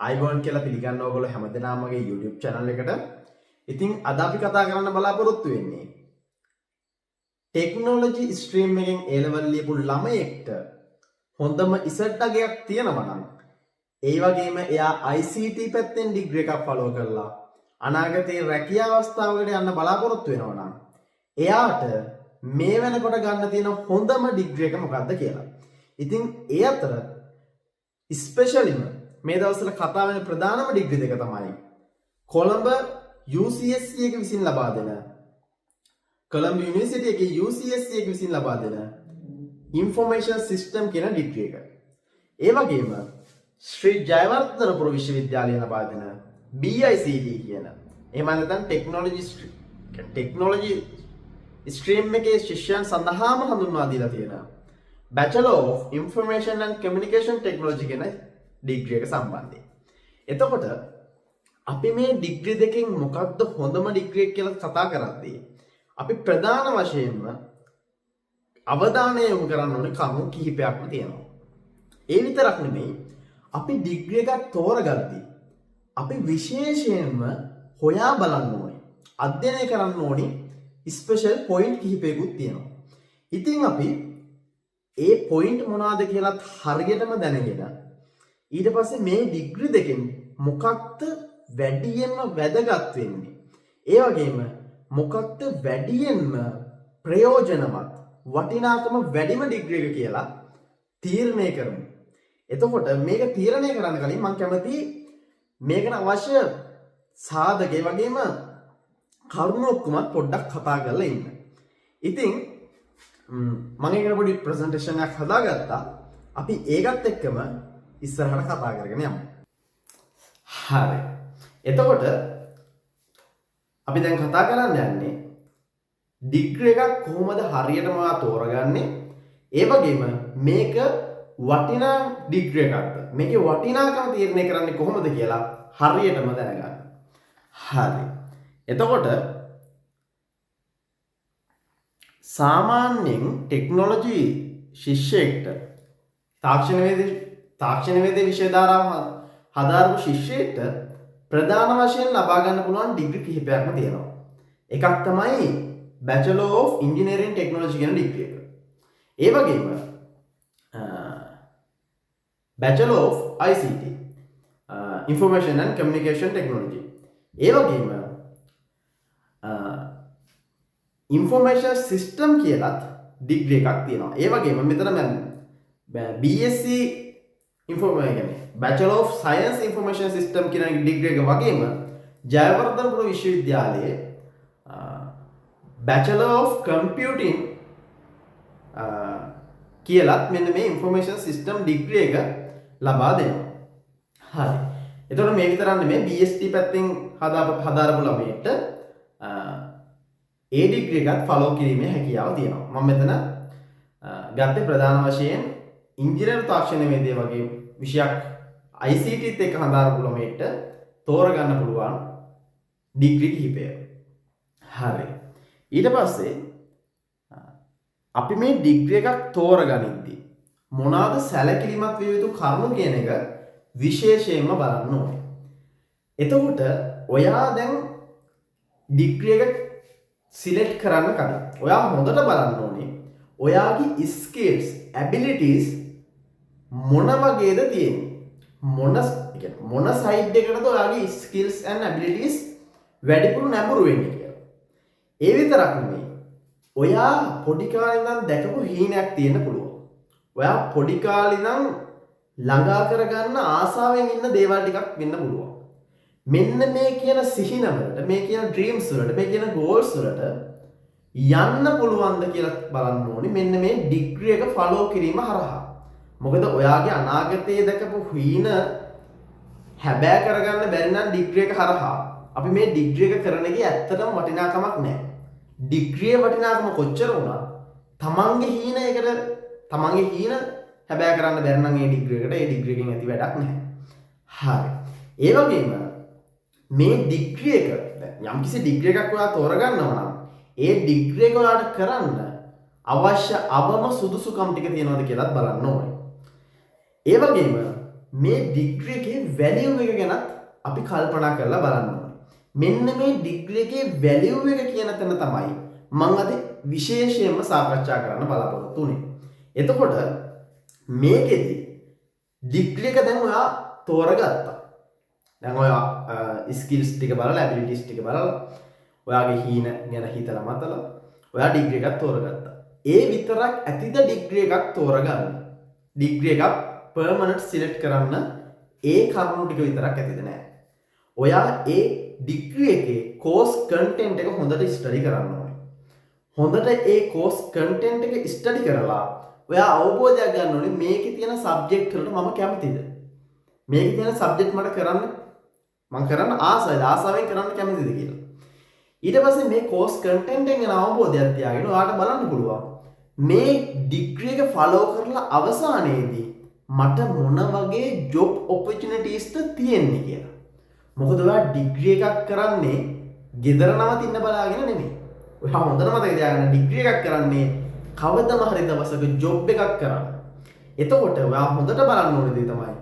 අයිබෝන් කියලා පිළිගන්න ඕගොල්ලෝ හැමදෙනාම මගේ YouTube channel එකට. ඉතින් අද අපි කතා කරන්න බලාපොරොත්තු වෙන්නේ ටෙක්නොලොජි ස්ට්‍රීම් එකෙන් A level ලියපු ළමයෙක්ට හොඳම ඉසට් අගයක් තියෙනවා නම් ඒ වගේම එයා ICT පැත්තෙන් ඩිග්‍රී එකක් ෆලෝ කරලා අනාගතයේ රැකියාව අවස්ථාවකට යන්න බලාපොරොත්තු වෙනවා නම් එයාට මේ වෙනකොට ගන්න තියෙන හොඳම ඩිග්‍රී එක මොකක්ද කියලා. ඉතින් ඒ අතර ස්පෙෂලිම මේ දවස්වල කතා වෙන ප්‍රධානම ඩිග්‍රී දෙක තමයි කොළඹ UCSC එක විසින් ලබා දෙන කොළඹ යුනිවර්සිටි එකේ UCSC එක විසින් ලබා දෙන ඉන්ෆර්මේෂන් සිස්ටම් කියන ඩිග්‍රී එක. ඒ වගේම ශ්‍රී ජයවර්ධනපුර විශ්වවිද්‍යාලය ලබා දෙන BICT කියන එහෙම නැත්නම් ටෙක්නොලොජි ස්ට්‍රීම් එකේ ශිෂ්‍යයන් සඳහාම හඳුන්වා දීලා තියෙන Bachelor of Information and Communication Technology කියන ඩිග්‍රී එක සම්බන්ධයෙන්. එතකොට අපි මේ ඩිග්‍රී දෙකෙන් මොකක්ද හොඳම ඩිග්‍රී එක කියලා කතා කරද්දී අපි ප්‍රධාන වශයෙන්ම අවධානය යොමු කරන්න ඕනේ කරුණු කිහිපයක්ම තියෙනවා. ඒ විතරක් නෙමෙයි අපි ඩිග්‍රී එකක් තෝරගද්දී අපි විශේෂයෙන්ම හොයා බලන්න ඕනේ අධ්‍යයනය කරන්න ඕනේ ස්පෙෂල් පොයින්ට් කිහිපයකුත් තියෙනවා. ඉතින් අපි ඒ පොයින්ට් මොනවාද කියලා හරියටම දැනගෙන ඊට පස්සේ මේ ඩිග්‍රී දෙකෙන් මොකක්ද වැඩියෙන්ම වැදගත් වෙන්නේ? ඒ වගේම මොකක්ද වැඩියෙන්ම ප්‍රයෝජනවත් වටිනාකම වැඩිම ඩිග්‍රී එක කියලා තීරණය කරමු. එතකොට මේක තීරණය කරන්න කලින් මම කැමතියි මේකට අවශ්‍ය සාධක ඒ වගේම කරුණු ඔක්කොම පොඩ්ඩක් කතා කරලා ඉන්න. ඉතින් මම ඒකට පොඩි ප්‍රසන්ටේෂන් එකක් හදාගත්තා. අපි ඒකත් එක්කම ඉස්සරහට කතා කරගෙන යමු. හරි. එතකොට අපි දැන් කතා කරන්න යන්නේ ඩිග්‍රී එකක් කොහොමද හරියටම තෝරගන්නේ? ඒ වගේම මේක වටිනා ඩිග්‍රී එකක්ද? මේකේ වටිනාකම තීරණය කරන්නේ කොහොමද කියලා හරියටම දැනගන්න. හරි. එතකොට සාමාන්‍යයෙන් ටෙක්නොලොජි ශිෂ්‍යයෙක්ට තාක්ෂණ වේද විෂය ධාරාව හදාරපු ශිෂ්‍යයෙක්ට ප්‍රධාන වශයෙන් ලබා ගන්න පුළුවන් ඩිග්‍රී කිහිපයක්ම තියෙනවා. එකක් තමයි Bachelor of Engineering Technology කියන ඩිග්‍රී එක. ඒ වගේම Bachelor of ICT Information and Communication Technology. ඒ වගේම Information System කියලත් ඩිග්‍රී එකක් තියෙනවා. ඒ වගේම මෙතන BSc Bachelor of Science Information System කියන ඩිග්‍රී එක වගේම ජයවර්ධනපුර විශ්වවිද්‍යාලයේ Bachelor of Computing කියලත් මෙන්න මේ Information System ඩිග්‍රී එක ලබා දෙනවා. හරි. එතකොට මේ විතරක් නෙමෙයි BSc පැත්තෙන් හදාරපු ළමයින්ට ඒ ඩිග්‍රී එකත් ෆලෝ කිරීමේ හැකියාව තියෙනවා. මම මෙතන ගත්තේ ප්‍රධාන වශයෙන් ඉංජිනේරු තාක්ෂණ වේදේ වගේ විෂයක් ICTත් එක්ක හදාරපු ළමයින්ට තෝරගන්න පුළුවන් ඩිග්‍රී කිහිපය. හරි. ඊට පස්සේ අපි මේ ඩිග්‍රී එකක් තෝරගනිද්දී මොනවාද සැලකිලිමත් විය යුතු කරුණු කියන එක විශේෂයෙන්ම බලන්න ඕනේ. එතකොට ඔයා දැන් ඩිග්‍රී එක සිලෙක්ට් කරන්න කලින් ඔයා හොඳට බලන්න ඕනේ ඔයාගේ ස්කිල්ස් ඇබිලිටිස් මොන වගේද තියෙන්නේ මොන සයිඩ් එකකටද ඔයාගේ ස්කිල්ස් ඇන්ඩ් ඇබිලිටිස් වැඩිපුර නැඹුරු වෙන්නේ කියලා. ඒ විතරක් නෙමෙයි ඔයා පොඩි කාලේ ඉඳන් දැකපු හීනයක් තියෙන්න පුළුවන්. ඔයා පොඩි කාලේ ඉඳන් ළඟා කරගන්න ආසාවෙන් ඉන්න දේවල් ටිකක් වෙන්න පුළුවන්. මෙන්න මේ කියන සිහින වලට මේ කියන ඩ්‍රීම්ස් වලට මේ කියන ගෝල්ස් වලට යන්න පුළුවන්ද කියලා බලන්න ඕනේ මෙන්න මේ ඩිග්‍රී එක ෆලෝ කිරීම හරහා. මොකද ඔයාගේ අනාගතයේ දැකපු හීන හැබෑ කරගන්න බැරි නම් ඩිග්‍රී එක හරහා අපි මේ ඩිග්‍රී එක කරන එකේ ඇත්තටම වටිනාකමක් නැහැ. ඩිග්‍රියේ වටිනාකම කොච්චර වුණත් තමන්ගේ හීන හැබෑ කරන්න බැරි නම් ඒ ඩිග්‍රී එකකට ඒ ඩිග්‍රී එකෙන් ඇති වැඩක් නැහැ. හරි. ඒ වගේම මේ ඩිග්‍රී එක යම්කිසි ඩිග්‍රී එකක් ඔයා තෝරගන්නවා නම් ඒ ඩිග්‍රී එක ඔයාලට කරන්න අවශ්‍ය අවම සුදුසුකම් ටික තියෙනවද කියලාත් බලන්න ඕනේ. ඒ වගේම මේ ඩිග්‍රී එකේ වැලියු එක ගැන අපි කල්පනා කරලා බලන්න ඕනේ. මෙන්න මේ ඩිග්‍රී එකේ වැලියු එක කියන තැන තමයි මම අද විශේෂයෙන්ම සාකච්ඡා කරන්න බලාපොරොත්තු වෙන්නේ. එතකොට මේකෙදි ඩිග්‍රී එක දැන් ඔයා තෝරගත්තා. දැන් ඔයා ස්කිල්ස් ටික බලලා ඇබිලිටිස් ටික බලලා ඔයාගේ හීන ගැන හිතලා මතලා ඔයා ඩිග්‍රී එකක් තෝරගත්තා. ඒ විතරක් ඇතිද ඩිග්‍රී එකක් තෝරගන්න? ඩිග්‍රී එකක් පර්මනන්ට් සිලෙක්ට් කරන්න ඒ කරුණු ටික විතරක් ඇතිද නැහැ. ඔයා ඒ ඩිග්‍රී එකේ කෝස් කන්ටෙන්ට් එක හොඳට ස්ටඩි කරන්න ඕනේ. හොඳට ඒ කෝස් කන්ටෙන්ට් එක ස්ටඩි කරලා ඔයා අවබෝධයක් ගන්න ඕනේ මේකේ තියෙන සබ්ජෙක්ට් වලට මම කැමතිද? මේකේ තියෙන සබ්ජෙක්ට් මට කරන්න මම කරන්න ආසාවෙන් කරන්න කැමතිද කියලා. ඊට පස්සේ මේ කෝස් කන්ටෙන්ට් එකෙන් ගැන අවබෝධයක් තියාගෙන ඔයාලට බලන්න පුළුවන් මේ ඩිග්‍රී එක ෆලෝ කරලා අවසානයේදී මට මොන වගේ ජොබ් ඔපචුනිටිස්ද තියෙන්නේ කියලා. මොකද ඔයා ඩිග්‍රී එකක් කරන්නේ ගෙදර නවතින්න බලාගෙන නෙමෙයි. ඔයා හොඳට මතක තියාගන්න ඩිග්‍රී එකක් කරන්නේ කවදම හරි දවසක ජොබ් එකක් කරන්න. එතකොට ඔයා හොඳට බලන්න ඕනේ දේ තමයි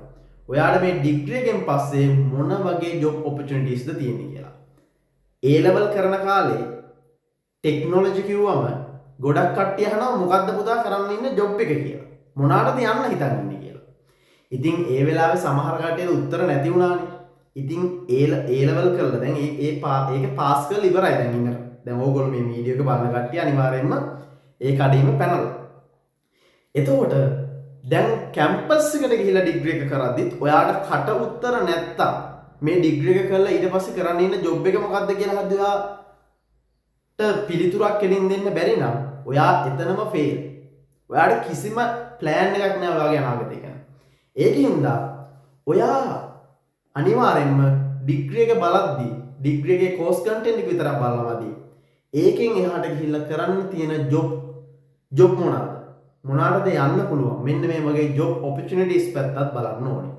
ඔයාට මේ ඩිග්‍රී එකෙන් පස්සේ මොන වගේ ජොබ් ඔපචුනිටිස්ද තියෙන්නේ කියලා. A level කරන කාලේ ටෙක්නොලොජි කිව්වම ගොඩක් කට්ටිය අහනවා මොකද්ද පුතා කරන්න ඉන්න ජොබ් එක කියලා. මොනවාටද යන්න හිතන් ඉන්නේ කියලා. ඉතින් ඒ වෙලාවේ සමහර කට්ටියට උත්තර නැති වුණානේ. ඉතින් A level කරලා දැන් ඒක පාස් කරලා ඉවරයි දැන් ඉන්න. දැන් ඕගොල්ලෝ මේ වීඩියෝ එක බලන කට්ටිය අනිවාර්යයෙන්ම ඒ කඩේම පැනලා. එතකොට දැන් කැම්පස් එකට ගිහිල්ලා ඩිග්‍රී එක කරද්දිත් ඔයාට කට උත්තර නැත්තම් මේ ඩිග්‍රී එක කරලා ඊට පස්සේ කරන්න ඉන්න ජොබ් එක මොකක්ද කියලා හද්ද ඔයාට පිළිතුරක් කෙලින් දෙන්න බැරි නම් ඔයා එතනම ෆේල්. ඔයාට කිසිම ප්ලෑන් එකක් නැහැ ඔයාගේ අනාගතය ගැන. ඒකින්ද ඔයා අනිවාර්යෙන්ම ඩිග්‍රී එක බලද්දී ඩිග්‍රී එකේ කෝස් කන්ටෙන්ට් එක විතරක් බලනවාදී ඒකෙන් එහාට ගිහිල්ලා කරන්න තියෙන ජොබ් මොනවාටද යන්න පුළුවන් මෙන්න මේ වගේ ජොබ් ඔපචුනිටිස් පැත්තත් බලන්න ඕනේ.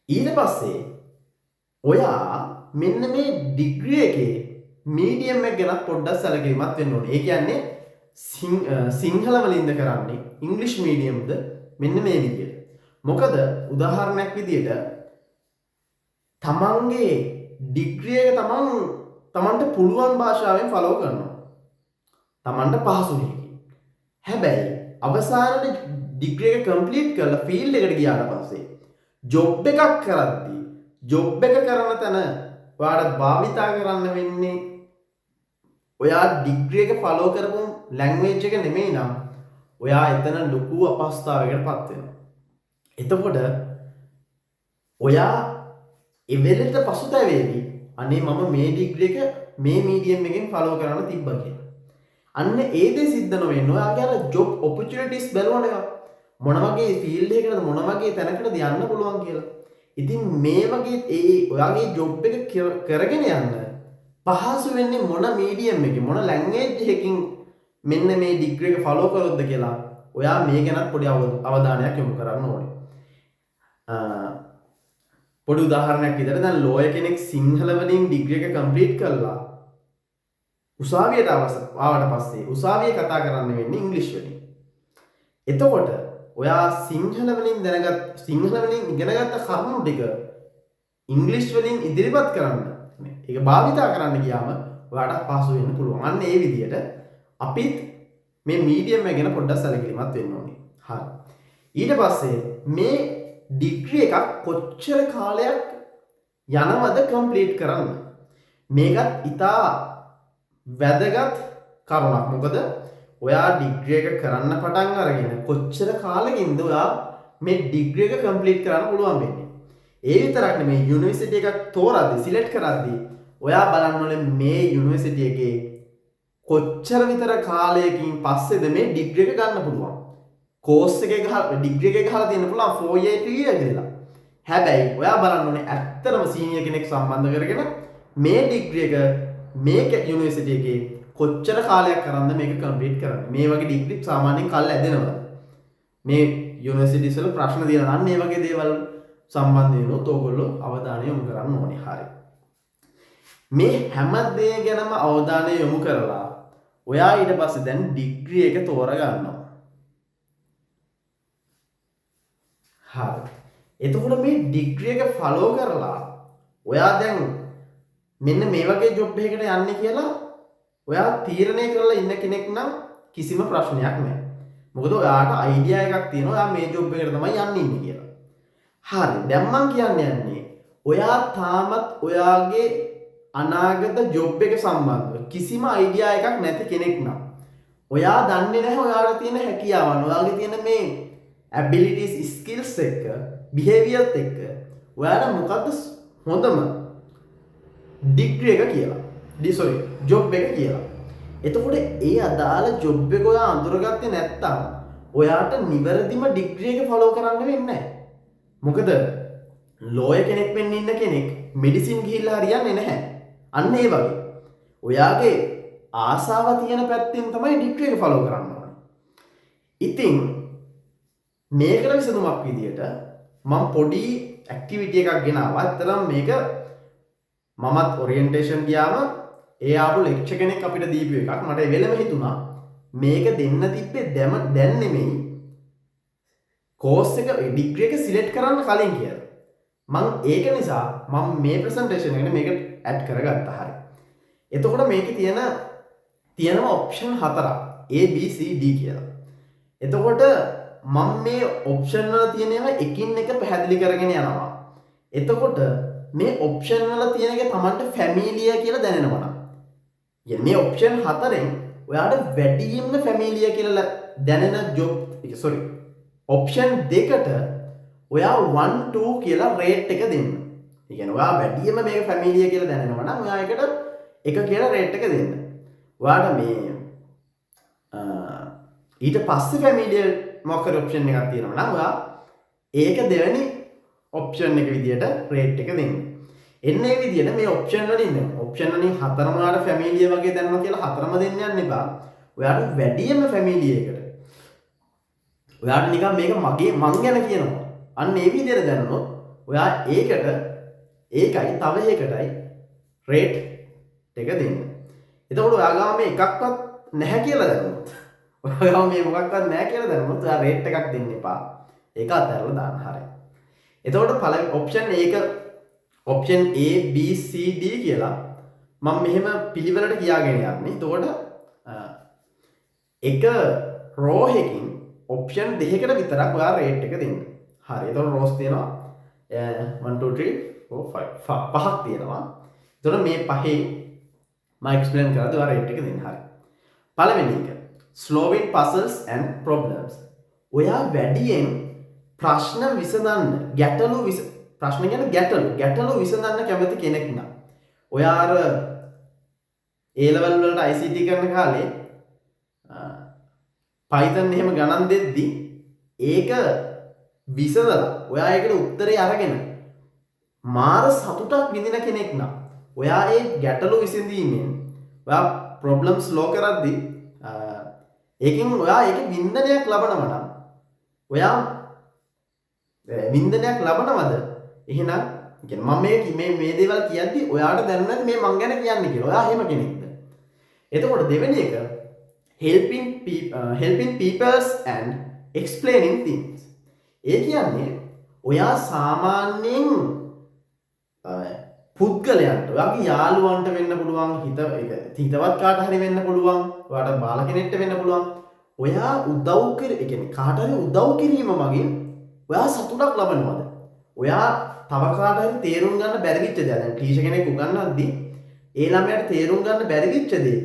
ඊට පස්සේ ඔයා මෙන්න මේ ඩිග්‍රී එකේ මීඩියම් එක ගැන පොඩ්ඩක් සැලකිලිමත් වෙන්න ඕනේ. ඒ කියන්නේ සිංහල වලින්ද කරන්නේ ඉංග්‍රීසි මීඩියම්ද මෙන්න මේ විදියට. මොකද උදාහරණයක් විදියට තමන්ගේ ඩිග්‍රී එක තමන්ට පුළුවන් භාෂාවෙන් ෆලෝ කරනවා. තමන්ට පහසු වෙයි. හැබැයි අවසානයේ ඩිග්‍රී එක කම්ප්ලීට් කරලා ෆීල්ඩ් එකට ගියාට පස්සේ ජොබ් එකක් කරද්දී ජොබ් එක කරන තැන ඔයාට භාවිතා කරන්න වෙන්නේ ඔයා ඩිග්‍රී එක ෆලෝ කරපු ලැන්ග්වේජ් එක නෙමෙයි නම් ඔයා එතන ලොකු අපහසුතාවයකට පත් වෙනවා. එතකොට ඔයා ඉවෙලට පසුතැවේවි අනේ මම මේ ඩිග්‍රී එක මේ මීඩියම් එකෙන් ෆලෝ කරන්න තිබ්බා කියලා. අන්න ඒ දේ සිද්ධ නොවෙන්න ඔයාගේ අර ජොබ් ඔපචුනිටිස් බලවනවා. මොන වගේ ෆීල්ඩ් එකකටද මොන වගේ තැනකටද යන්න පුළුවන් කියලා. ඉතින් මේ වගේ ඔයාගේ ජොබ් එක කරගෙන යන්න පහසු වෙන්නේ මොන මීඩියම් එකකින් මොන ලැන්ග්වේජ් එකකින් මෙන්න මේ ඩිග්‍රී එක ෆලෝ කරොත්ද කියලා ඔයා මේ ගැනත් පොඩි අවධානයක් යොමු කරන්න ඕනේ. පොඩි උදාහරණයක් විදිහට දැන් ලෝයර් කෙනෙක් සිංහල වලින් ඩිග්‍රී එක කම්ප්ලීට් කරලා උසාවියට ආවට පස්සේ උසාවියේ කතා කරන්න වෙන්නේ ඉංග්‍රීසි වලින්. එතකොට ඔයා සිංහල වලින් ඉගෙනගත්ත කරුණු ටික ඉංග්‍රීසි වලින් ඉදිරිපත් කරන්න ඒක භාවිතා කරන්න ගියාම ඔයාට පහසු වෙන්න පුළුවන්. අන්න ඒ විදිහට අපිත් මේ මීඩියම් එක ගැන පොඩ්ඩක් සැලකිලිමත් වෙන්න ඕනේ. හරි. ඊට පස්සේ මේ ඩිග්‍රී එකක් කොච්චර කාලයක් යනවද කම්ප්ලීට් කරන්න? මේකත් ඉතා වැදගත් කරුණක්. මොකද ඔයා ඩිග්‍රී එක කරන්න පටන් අරගෙන කොච්චර කාලෙකින්ද ඔයා මේ ඩිග්‍රී එක කම්ප්ලීට් කරන්න පුළුවන් වෙන්නේ. ඒ විතරක් නෙමෙයි යුනිවර්සිටි එකක් තෝරද්දී සිලෙක්ට් කරද්දී ඔයා බලන්න ඕනේ මේ යුනිවර්සිටි එකේ කොච්චර විතර කාලයකින් පස්සේද මේ ඩිග්‍රී එක ගන්න පුළුවන්. කෝස් එකේ ඩිග්‍රී එකේ ගහලා තියෙන්න පුළුවන් 4 year 3 year කියලා. හැබැයි ඔයා බලන්න ඕනේ ඇත්තටම සීනියර් කෙනෙක් සම්බන්ධ කරගෙන මේ ඩිග්‍රී එක මේක යුනිවර්සිටි එකේ කොච්චර කාලයක් කරන්ද මේක කම්ප්ලීට් කරන්නේ. මේ වගේ ඩිග්‍රී සාමාන්‍යයෙන් කල් ඇදෙනවා. මේ යුනිවර්සිටිස් වල ප්‍රශ්න දිනනවා. අන්න මේ වගේ දේවල් සම්බන්ධ වෙනොත් ඕගොල්ලෝ අවධානය යොමු කරන්න ඕනේ. හරි. මේ හැම දේ ගැනම අවධානය යොමු කරලා ඔයා ඊට පස්සේ දැන් ඩිග්‍රී එක තෝරගන්නවා. හරි. එතකොට මේ ඩිග්‍රී එක ෆලෝ කරලා ඔයා දැන් මෙන්න මේ වගේ ජොබ් එකකට යන්නේ කියලා ඔයා තීරණය කරලා ඉන්න කෙනෙක් නම් කිසිම ප්‍රශ්නයක් නැහැ. මොකද ඔයාට අයිඩියා එකක් තියෙනවා ඔයා මේ ජොබ් එකට තමයි යන්න ඉන්නේ කියලා. හරි. දැන් මම යන්නේ ඔයා තාමත් ඔයාගේ අනාගත ජොබ් එක සම්බන්ධව කිසිම අයිඩියා එකක් නැති කෙනෙක් නම් ඔයා දන්නේ නැහැ ඔයාට තියෙන හැකියාවන්, ඔයාගේ තියෙන මේ abilities, skills එක, behavior එක ඔයාට මොකද්ද හොඳම ඩිග්‍රී එක කියලා. ජොබ් එක කියලා. එතකොට ඒ අදාළ ජොබ් එක ඔයා අඳුරගත්තේ නැත්නම් ඔයාට නිවැරදිම ඩිග්‍රී එක ෆලෝ කරන්න වෙන්නේ නැහැ. මොකද ලෝයර් කෙනෙක් වෙන්න ඉන්න කෙනෙක් මෙඩිසින් ගිහිල්ලා හරියන්නේ නැහැ. අන්න ඒ වගේ. ඔයාගේ ආසාව තියෙන පැත්තෙන් තමයි ඩිග්‍රී එක ෆලෝ කරන්න ඕනේ. ඉතින් මේකට විසඳුමක් විදියට මම පොඩි ඇක්ටිවිටි එකක් ගෙනාවා. අතරම මේක මමත් ඔරියන්ටේෂන් ගියාම ඒ ආපු ලෙක්චර් කෙනෙක් අපිට දීපු එකක්. මට ඒ වෙලෙම හිතුණා මේක දෙන්න තිබ්බේ දැන් නෙමෙයි කෝස් එක ඩිග්‍රී එක සිලෙක්ට් කරන්න කලින් කියලා. මම ඒක නිසා මම මේ ප්‍රසන්ටේෂන් එකට මේක ඇඩ් කරගත්තා. හරි. එතකොට මේකේ තියෙනවා ඔප්ෂන් 4ක් A B C D කියලා. එතකොට මම මේ ඔප්ෂන් වල තියෙන ඒවා එකින් එක පැහැදිලි කරගෙන යනවා. එතකොට මේ ඔප්ෂන් වල තියෙන එක Tamanට ෆැමිලියර් කියලා දැනෙනවා. මේ ඔප්ෂන් 4ෙන් ඔයාට වැඩියෙන්ම ෆැමිලියර් කියලා දැනෙන ඔප්ෂන් දෙකට ඔයා 1 2 කියලා රේට් එක දෙන්න. ඒ කියන්නේ ඔයා වැඩියෙන්ම මේක ෆැමිලියර් කියලා දැනෙනවා නම් ඔයා එකට 1 කියලා රේට් එක දෙන්න. ඔයාට මේ ඊට පස්සේ ෆැමිලියර් මොකද ඔප්ෂන් එකක් තියෙනවා නම් ඔයා ඒක දෙවෙනි ඔප්ෂන් එක විදියට රේට් එක දෙන්න. එන්නේ විදියට මේ ඔප්ෂන් වලින් ඔප්ෂන් වලින් හතරම ඔයාට ෆැමිලියර් වගේ දැනනවා කියලා හතරම දෙන්න යන්න එපා. ඔයාට වැඩියෙන්ම ෆැමිලියර් එකට ඔයාට නිකන් මේක මං ගැන කියනවා. අන්න ඒ විදියට දැනනොත් ඔයා ඒකට ඒකයි තව එකටයි රේට් එක දෙන්න. එතකොට ඔයා ගාම මේ එකක්වත් නැහැ කියලා දැනුනොත් ඔයා මේ මොකක්වත් නැහැ කියලා දැනුනොත් ඔයා රේට් එකක් දෙන්න එපා. ඒක අතහැරලා දාන්න. හරියි. එතකොට පළවෙනි ඔප්ෂන් ඒක option A B C D කියලා මම මෙහෙම පිළිවෙලට කියාගෙන යන්නේ. එතකොට එක රෝ එකකින් ඔප්ෂන් දෙකකට විතරක් ඔයා රේට් එක දෙන්න. හරි. එතකොට රෝස් තියෙනවා 1 2 3 4 5 පහක් තියෙනවා. එතකොට මේ පහේ මම එක්ස්ප්ලেইন කරලා ඔයා රේට් එක දෙන්න. හරි. පළවෙනි එක solving puzzles and problems. ඔයා වැඩියෙන් ප්‍රශ්න විසඳන්න ප්‍රශ්න කියන්නේ ගැටලු විසඳන්න කැමති කෙනෙක් නම් ඔයා අර A level වලට ICT කරන කාලේ Python එහෙම ගණන් දෙද්දි ඒක විසඳලා ඔයා ඒකට උත්තරේ අරගෙන මාර සතුටක් විඳින කෙනෙක් නම් ඔයා ඒ ගැටලු විසඳීමෙන් ඔයා ප්‍රොබ්ලම් ස්ලෝ කරද්දී ඒකෙන් ඔයා ඒක වින්දනයක් ලබනවා නම් ඔයා වින්දනයක් ලබනවද? එහෙනම් කියන්නේ මම මේ දේවල් කියද්දි ඔයාට දැනුණාද මේ මං ගැන කියන්නේ කියලා. ඔයා එහෙම කෙනෙක්ද? එතකොට දෙවෙනි එක helping peoples and explaining things. ඒ කියන්නේ ඔයා සාමාන්‍යයෙන් පුද්ගලයන්ට ඔයාගේ යාළුවන්ට වෙන්න පුළුවන්, හිතවත් කාට හරි වෙන්න පුළුවන්, ඔයාට බාල කෙනෙක්ට වෙන්න පුළුවන්. ඔයා කාට හරි උදව් කිරීම මගින් ඔයා සතුටක් ලබනවද? ඔයා තව කාට හරි තේරුම් ගන්න බැරි වෙච්ච දේ. දැන් ටීචර් කෙනෙක් උගන්වද්දී ඒ ළමයාට තේරුම් ගන්න බැරි වෙච්ච දේ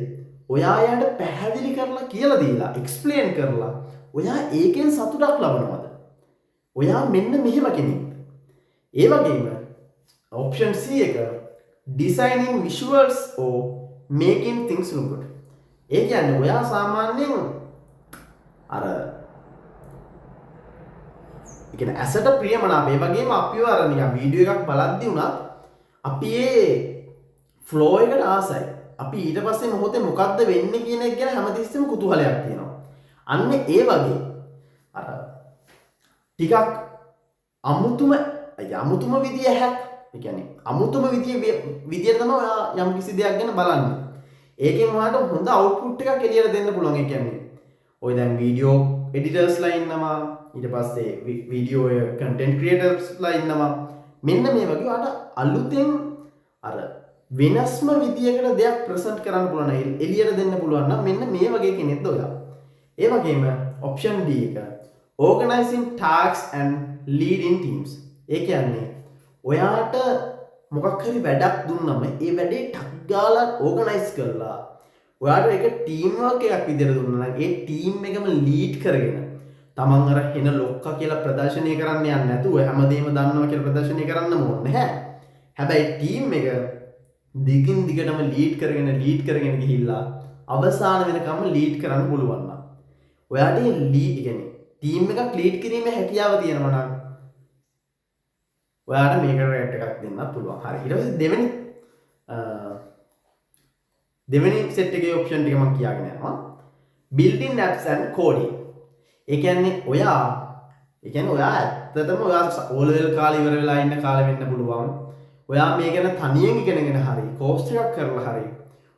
ඔයා එයාට පැහැදිලි කරලා කියලා දීලා එක්ස්ප්ලেইন කරලා ඔයා ඒකෙන් සතුටක් ලබනවද? ඔයා මෙන්න මෙහෙම කෙනෙක්ද? ඒ වගේම ඔප්ෂන් C එක designing visuals or making things look good. ඒ කියන්නේ ඔයා සාමාන්‍යයෙන් අර කියන්නේ ඇසට ප්‍රියමනාප ඒ වගේම අපිව අර නිකන් වීඩියෝ එකක් බලද්දී උනත් අපි ඒ ෆ්ලෝ එකට ආසයි. අපි ඊට පස්සේ මොහොතේ මොකද්ද වෙන්නේ කියන එක ගැන හැමතිස්සෙම කුතුහලයක් තියෙනවා. අන්න ඒ වගේ අර ටිකක් අමුතුම විදිය හැක්. ඒ කියන්නේ අමුතුම විදියට තමයි ඔයා යම් කිසි දෙයක් ගැන බලන්නේ. ඒකෙන් ඔයාලට හොඳ අවුට්පුට් එකක් එළියට දෙන්න පුළුවන්. ඒ කියන්නේ ඔය දැන් වීඩියෝ එඩිටර්ස්ලා ඉන්නවා ඊට පස්සේ වීඩියෝ කන්ටෙන්ට් ක්‍රියේටර්ස්ලා ඉන්නවා මෙන්න මේ වගේ ඔයාලට අලුතෙන් අර වෙනස්ම විදියකට දෙයක් ප්‍රසන්ට් කරන්න පුළුවන් එළියට දෙන්න පුළුවන් නම් මෙන්න මේ වගේ කෙනෙක්ද ඔයා. ඒ වගේම option D එක organizing tasks and leading teams. ඒ කියන්නේ ඔයාට මොකක් හරි වැඩක් දුන්නම ඒ වැඩේ ටක් ගාලා organize කරලා ඔයාට ඒක ටීම් වර්ක් එකක් විදියට දුන්නා නම් ඒ ටීම් එකම ලීඩ් කරගෙන තමන් අර එන ලොක්කා කියලා ප්‍රදර්ශනය කරන්න යන්නේ නැතුව හැමදේම දන්නවා කියලා ප්‍රදර්ශනය කරන්න ඕනේ නැහැ. හැබැයි ටීම් එක දිගින් දිගටම ලීඩ් කරගෙන ගිහිල්ලා අවසාන වෙනකම්ම ලීඩ් කරන්න පුළුවන් නම් ඔයාට ලීඩ් කියන්නේ ටීම් එකක් ලීඩ් කිරීමේ හැකියාව තියෙනවා නම් ඔයාට මේකට රේට් එකක් දෙන්නත් පුළුවන්. හරි. ඊට පස්සේ දෙවෙනි සෙට් එකේ ඔප්ෂන් ටික මම කියාගෙන යනවා. building apps and coding. ඒ කියන්නේ ඔයා ඇත්තටම ඔයා O level කාලේ ඉවර වෙලා ඉන්න කාලෙ වෙන්න පුළුවන්. ඔයා මේ ගැන තනියෙන් ඉගෙනගෙන හරි කෝස් එකක් කරලා හරි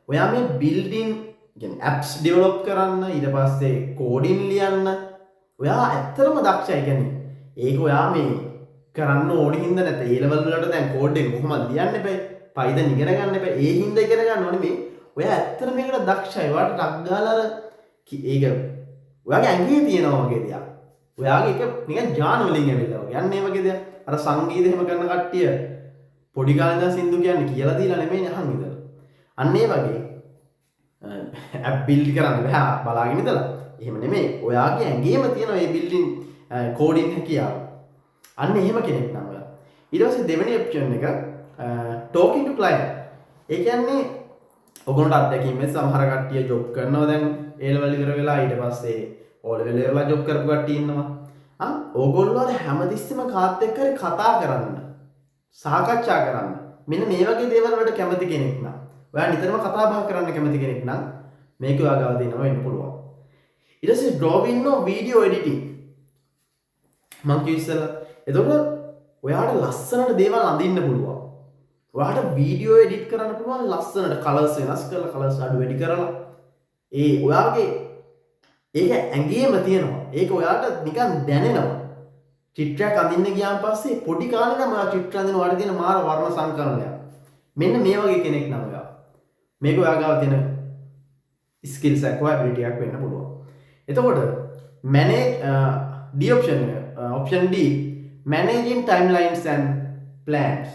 ඔයා මේ building කියන්නේ apps develop කරන්න ඊට පස්සේ coding ලියන්න ඔයා ඇත්තටම දක්ෂයි. කියන්නේ ඒක ඔයා මේ කරන්න ඕනේ හින්දා නැත්නම් A level වලට දැන් code එක කොහොමද ලියන්න බෑ. Python ඉගෙන ගන්න බෑ. ඒ හින්දා ඉගෙන ගන්න ඕනේ මේ. ඔයා ඇත්තටම මේකට දක්ෂයි. ඔයාට ටක් ගාලා අර ඒක ඔයාගේ ඇඟේ තියෙනවා වගේ දෙයක්. ඔයාගේ එක නිකන් ජාන වලින් ඇවිල්ලා වගේ. යන්නේ මේ වගේ දෙයක්. අර සංගීත එහෙම කරන කට්ටිය පොඩි කාලේ ඉඳන් සින්දු කියන්නේ කියලා දීලා නෙමෙයි අහන් ඉඳලා. අන්න ඒ වගේ ඇප් බිල්ඩ් කරන්න බෑ බලාගෙන ඉඳලා. එහෙම නෙමෙයි. ඔයාගේ ඇඟේම තියෙන මේ බිල්ඩින් කෝඩින් හැකියාව. අන්න එහෙම කෙනෙක් නම් ඔයා. ඊට පස්සේ දෙවෙනි ඔප්ෂන් එක talking to client. ඒ කියන්නේ ඔයගොල්ලන්ට අත්දැකීමේ සමහර කට්ටිය ජොබ් කරනවා දැන් A level ඉවර වෙලා ඊට පස්සේ O level ඉවරලා ජොබ් කරපු කට්ටිය ඉන්නවා. ඕගොල්ලෝ හැමතිස්සෙම කාත් එක්ක හරි කතා කරන්න සාකච්ඡා කරන්න මෙන්න මේ වගේ දේවල් වලට කැමති කෙනෙක් නම් ඔයා නිතරම කතා බහ කරන්න කැමති කෙනෙක් නම් මේක ඔයා ගාව දෙනවා වෙන්න පුළුවන්. ඊට පස්සේ drawing no video editing මම කිව්සලා එතකොට ඔයාට ලස්සනට දේවල් අඳින්න පුළුවන්. ඔයාට වීඩියෝ එඩිට් කරන්න පුළුවන් ලස්සනට කලර්ස් වෙනස් කරලා කලර්ස් අඩු වැඩි කරලා ඒ ඔයාගේ ඒක ඇඟේම තියෙනවා. ඒක ඔයාට නිකන් දැනෙනවා. චිත්‍රයක් අඳින්න ගියාන් පස්සේ පොඩි කාලේ නම් ඔයා චිත්‍ර අඳින ඔයාට තියෙන මාර වර්ණ සංකලනයක්. මෙන්න මේ වගේ කෙනෙක් නම් ඔයා. මේක ඔයා ගාව තියෙන ස්කිල්ස් එකක් ඔයා ඇබිලිටි එකක් වෙන්න පුළුවන්. එතකොට option D managing timelines and plans.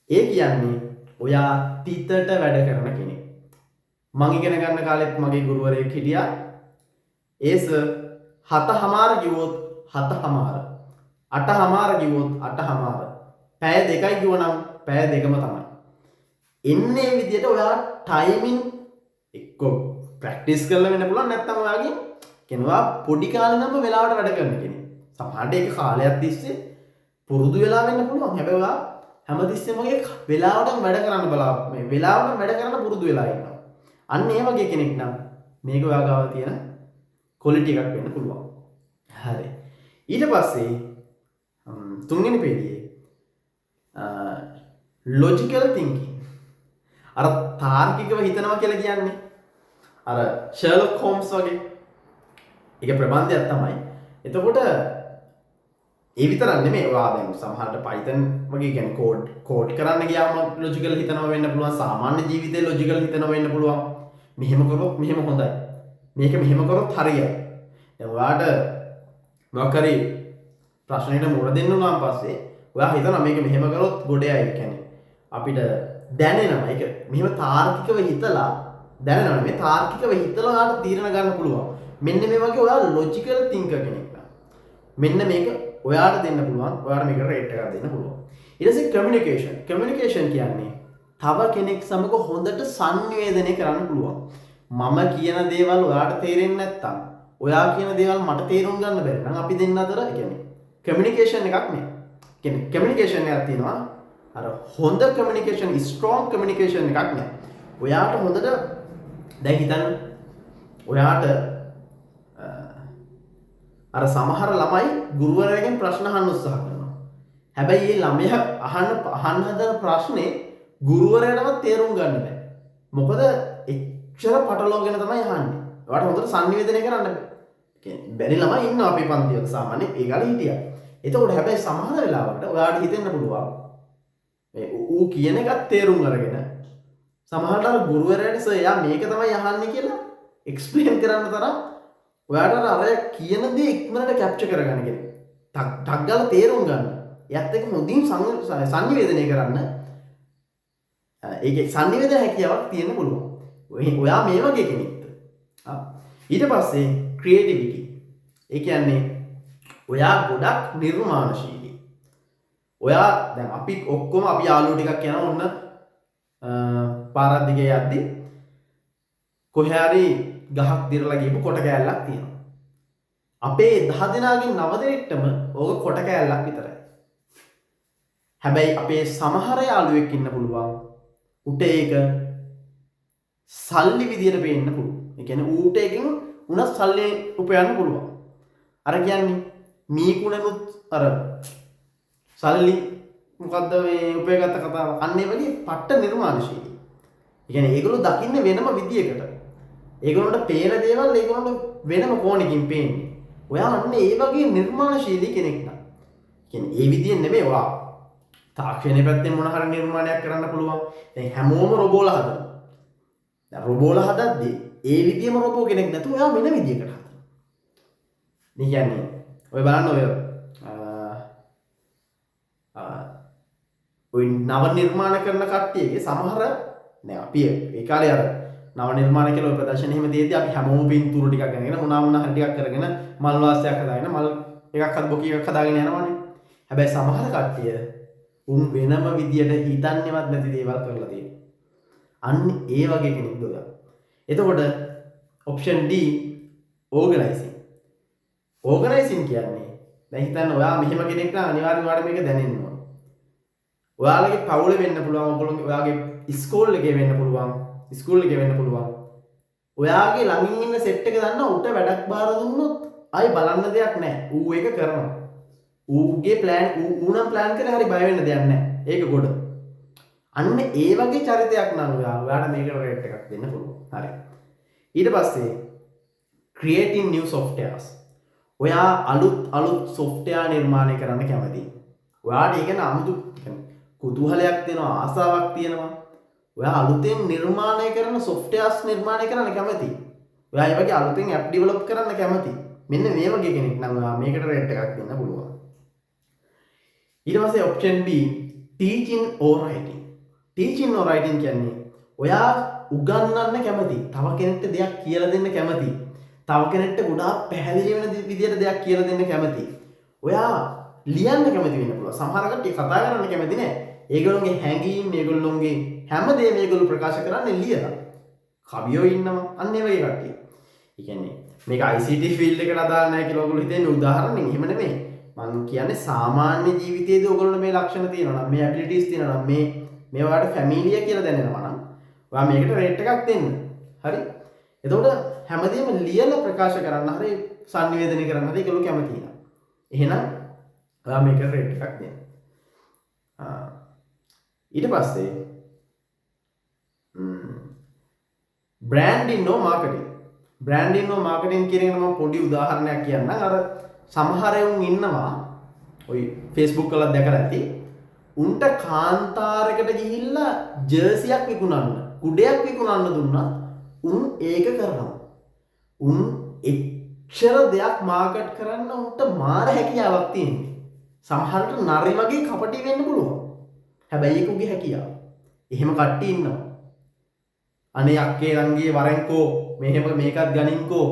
ඒ කියන්නේ ඔයා තිතට වැඩ කරන කෙනෙක්. මං ඉගෙන ගන්න කාලෙත් මගේ ගුරුවරයෙක් හිටියා. ඒ සර් 7:00 කිව්වොත් 7:00. 8:00 කිව්වොත් 8:00. පැය 2යි කිව්වනම් පැය 2ම තමයි. එන්නේ විදියට ඔයා ටයිමින් එක්ක ප්‍රැක්ටිස් කරලා වෙන්න පුළුවන් නැත්නම් ඔයාගේ කෙනවා පොඩි කාලේ නම් වෙලාවට වැඩ කරන කෙනෙක්. සමහරට ඒක කාලයක් තිස්සේ පුරුදු වෙලා වෙන්න පුළුවන්. හැබැයි ඔයා හැමතිස්සෙම වගේ වෙලාවටම වැඩ කරන්න මේ වෙලාවටම වැඩ කරන්න පුරුදු වෙලා ඉන්නවා. අන්න ඒ වගේ කෙනෙක් නම් මේක ඔයා ගාව තියෙන ක්වොලිටි එකක් වෙන්න පුළුවන්. හරි. ඊට පස්සේ තුන්වෙනි පේළියේ logical thinking. අර තාර්කිකව හිතනවා කියලා කියන්නේ අර Sherlock Holmes වගේ. ඒක ප්‍රබන්ධයක් තමයි. එතකොට ඒ විතරක් නෙමෙයි ඔයා දැන් සමහරට Python වගේ කියන්නේ කෝඩ් කරන්න ගියාම ලොජිකල් හිතනවා වෙන්න පුළුවන්. සාමාන්‍ය ජීවිතේ ලොජිකල් හිතනවා වෙන්න පුළුවන්. මෙහෙම කරොත් මෙහෙම හොඳයි. මේක මෙහෙම කරොත් හරියයි. දැන් ඔයාට මොකක් හරි ප්‍රශ්නයකට මුහුණ දෙන්න උනාන් පස්සේ ඔයා හිතනවා මේක මෙහෙම කරොත් ගොඩයයි කියන්නේ. අපිට දැනෙනවා. ඒක මෙහෙම තාර්කිකව හිතලා දැනෙනවා. මේ තාර්කිකව හිතලා ඔයාට තීරණ ගන්න පුළුවන්. මෙන්න මේ වගේ ඔයා ලොජිකල් තින්කර් කෙනෙක් නම් මෙන්න මේක ඔයාට දෙන්න පුළුවන්. ඔයාට මේකට රේට් එකක් දෙන්න පුළුවන්. ඊට පස්සේ කමියුනිකේෂන් කියන්නේ තව කෙනෙක් සමග හොඳට සංවේදනය කරන්න පුළුවන්. මම කියන දේවල් ඔයාට තේරෙන්නේ නැත්නම් ඔයා කියන දේවල් මට තේරුම් ගන්න බැරි නම් අපි දෙන්න අතර කියන්නේ කමියුනිකේෂන් එකක් නේ. කියන්නේ කමියුනිකේෂන් එකක් තියෙනවා. අර හොඳ කමියුනිකේෂන් ස්ට්‍රෝං කමියුනිකේෂන් එකක් නෑ. ඔයාට හොඳට දැන් හිතන්න ඔයාට අර සමහර ළමයි ගුරුවරයාගෙන් ප්‍රශ්න අහන්න උත්සාහ කරනවා. හැබැයි මේ ළමයා අහන්න හදන ප්‍රශ්නේ ගුරුවරයාටවත් තේරුම් ගන්න බෑ. මොකද එච්චර පටලවාගෙන තමයි අහන්නේ. ඔයාට හොඳට සංනිවේදනය කරන්න බෑ. බැරි ළමයි ඉන්නවා අපේ පන්තිවල සාමාන්‍යයෙන් ඒ කාලේ හිටියා. එතකොට හැබැයි සමහර වෙලාවට ඔයාලට හිතෙන්න පුළුවන් මේ ඌ කියන එකත් තේරුම් අරගෙන සමහරවිට අර ගුරුවරයාට සර් එයා මේක තමයි අහන්නේ කියලා එක්ස්ප්ලেইন කරන්න තරම් ඔයාට අර කියන දේ ඉක්මනට කැප්චර් කරගන්න කෙනෙක්. ටක් ගාලා තේරුම් ගන්න. එයත් එක්ක හොඳින් සංනිවේදනය කරන්න. ඒකේ සංනිවේදන හැකියාවක් තියෙන්න පුළුවන්. ඔයා මේ වගේ කෙනෙක්ද? ඊට පස්සේ ක්‍රියේටිවිටි. ඒ කියන්නේ ඔයා ගොඩක් නිර්මාණශීලී. ඔයා දැන් අපි ඔක්කොම අපි යාළුවෝ ටිකක් යනවා ඔන්න පාරක් දිගේ යද්දි කොහේ හරි ගහක් දිරලා ගිහපු කොට කෑල්ලක් තියෙනවා. අපේ 10 දෙනාගෙන් 9 දෙනෙක්ටම ඕක කොට කෑල්ලක් විතරයි. හැබැයි අපේ සමහර යාළුවෙක් ඉන්න පුළුවන් උට ඒක සල්ලි විදියට පේන්න පුළුවන්. ඒ කියන්නේ ඌට එකෙන් උනත් සල්ලි උපයන්න පුළුවන්. අර කියන්නේ මීකුණනුත් අර සල්ලි මොකද්ද මේ උපයගත්ත කතාව. අන්න ඒ වගේ පට්ට නිර්මාණශීලී. ඒ කියන්නේ ඒගොල්ලෝ දකින්නේ වෙනම විදියකට. ඒගොල්ලන්ට පේන දේවල් ඒගොල්ලන්ට වෙනම කෝණකින් පේන්නේ. ඔයා අන්න ඒ වගේ නිර්මාණශීලී කෙනෙක් නම්. කියන්නේ ඒ විදියෙන් නෙමෙයි ඔයා තාක්ෂණයේ පැත්තෙන් මොන හරි නිර්මාණයක් කරන්න පුළුවන්. දැන් හැමෝම රොබෝලා හදනවා. දැන් රොබෝලා හදද්දී ඒ විදියම රොබෝ කෙනෙක් නැතුව ඔයා වෙන විදියකට හදනවා. මේ කියන්නේ ඔය බලන්න ඔය නව නිර්මාණ කරන කට්ටියගේ සමහර නෑ අපි ඒ කාලේ අර නව නිර්මාණ කියලා ඔය ප්‍රදර්ශන එහෙම දෙද්දී අපි හැමෝම පින්තූර ටිකක් ගන්නගෙන මොනවා හරි ටිකක් කරගෙන මල් වාසයක් හදාගෙන මල් එකක් හද බොකි එකක් හදාගෙන යනවනේ. හැබැයි සමහර කට්ටිය උන් වෙනම විදියට හිතන්නේවත් නැති දේවල් කරලා තියෙනවා. අන්න ඒ වගේ කෙනෙක්ද ඔයා. එතකොට ඔප්ෂන් D ඕගනයිසින්. ඕගනයිසින් කියන්නේ දැන් හිතන්න ඔයා මෙහෙම කෙනෙක් නම් අනිවාර්යයෙන් ඔයාලට මේක දැනෙන්න ඕන. ඔයාලගේ පවුලේ වෙන්න පුළුවන්, ඔයගොල්ලෝගේ ඔයාගේ ස්කූල් එකේ වෙන්න පුළුවන්, ස්කූල් එකේ වෙන්න පුළුවන්. ඔයාගේ ළඟින් ඉන්න සෙට් එක දන්නා උට වැඩක් බාර දුන්නොත් ආයි බලන්න දෙයක් නැහැ. ඌ ඒක කරනවා. ඌගේ ප්ලෑන් ඌනම් ප්ලෑන් කරේ හරි බය වෙන්න දෙයක් නැහැ. ඒක ගොඩ. අන්න ඒ වගේ චරිතයක් නම් ඔයාලට මේකට රේට් එකක් දෙන්න පුළුවන්. හරි. ඊට පස්සේ creating new softwares. ඔයා අලුත් software නිර්මාණය කරන්න කැමතියි. ඔයාට ඒක නමුදු කුතුහලයක් තියෙනවා, ආසාවක් තියෙනවා. ඔයා අලුතෙන් නිර්මාණය කරන softwares නිර්මාණය කරන්න කැමතියි. ඔයා ඒ වගේ අලුතෙන් app develop කරන්න කැමතියි. මෙන්න මේ වගේ කෙනෙක් නම් ඔයා මේකට රේට් එකක් දෙන්න පුළුවන්. ඊට පස්සේ option B teaching or writing. teaching or writing කියන්නේ ඔයා උගන්වන්න කැමති. තව කෙනෙක්ට දෙයක් කියලා දෙන්න කැමති. තව කෙනෙක්ට ගොඩාක් පැහැදිලි වෙන විදියට දෙයක් කියලා දෙන්න කැමති. ඔයා ලියන්න කැමති වෙන්න පුළුවන්. සමහර කට්ටිය කතා කරන්න කැමති නෑ. ඒගොල්ලෝගේ හැඟීම්, ඒගොල්ලෝගේ හැමදේම ඒගොල්ලෝ ප්‍රකාශ කරන්නේ ලියලා. කවියෝ ඉන්නවා. අන්න ඒ වගේ කට්ටිය. ඒ කියන්නේ මේක ICT ෆීල්ඩ් එකට අදාළ නැහැ කියලා ඔයගොල්ලෝ හිතන්නේ උදාහරණයක්. එහෙම නෙමෙයි. මම කියන්නේ සාමාන්‍ය ජීවිතයේදී ඔයගොල්ලෝ මේ ලක්ෂණ තියෙනවා නම්, මේ ඇබිලිටිස් තියෙනවා නම්, මේ ඔයාලට ෆැමිලිය කියලා දැනෙනවා නම් ඔයා මේකට රේට් එකක් දෙන්න. හරි? එතකොට හැමදේම ලියලා ප්‍රකාශ කරන්න හරි සංනිවේදනය කරන්න හරි ඒගොල්ලෝ කැමති නෑ. එහෙනම් ඔයා මේකට රේට් එකක් දෙන්න. ඊට පස්සේ branding no marketing. branding no marketing කියන එක මම පොඩි උදාහරණයක් කියන්නම්. අර සමහර උන් ඉන්නවා ඔය Facebook වල දැකලා ඇති. උන්ට කාන්තාරයකට ගිහිල්ලා ජර්සියක් විකුණන්න, කුඩයක් විකුණන්න දුන්නා උන් ඒක කරනවා. උන් එච්චර දෙයක් මාකට් කරන්න උන්ට මාර හැකියාවක් තියෙනවා. සමහරට නරි වගේ කපටි වෙන්න පුළුවන්. හැබැයි ඒක උගේ හැකියාව. එහෙම කට්ටිය ඉන්නවා. අනේ අක්කේ රංගියේ වරෙන්කෝ මෙහෙම මේකත් ගනින්කෝ.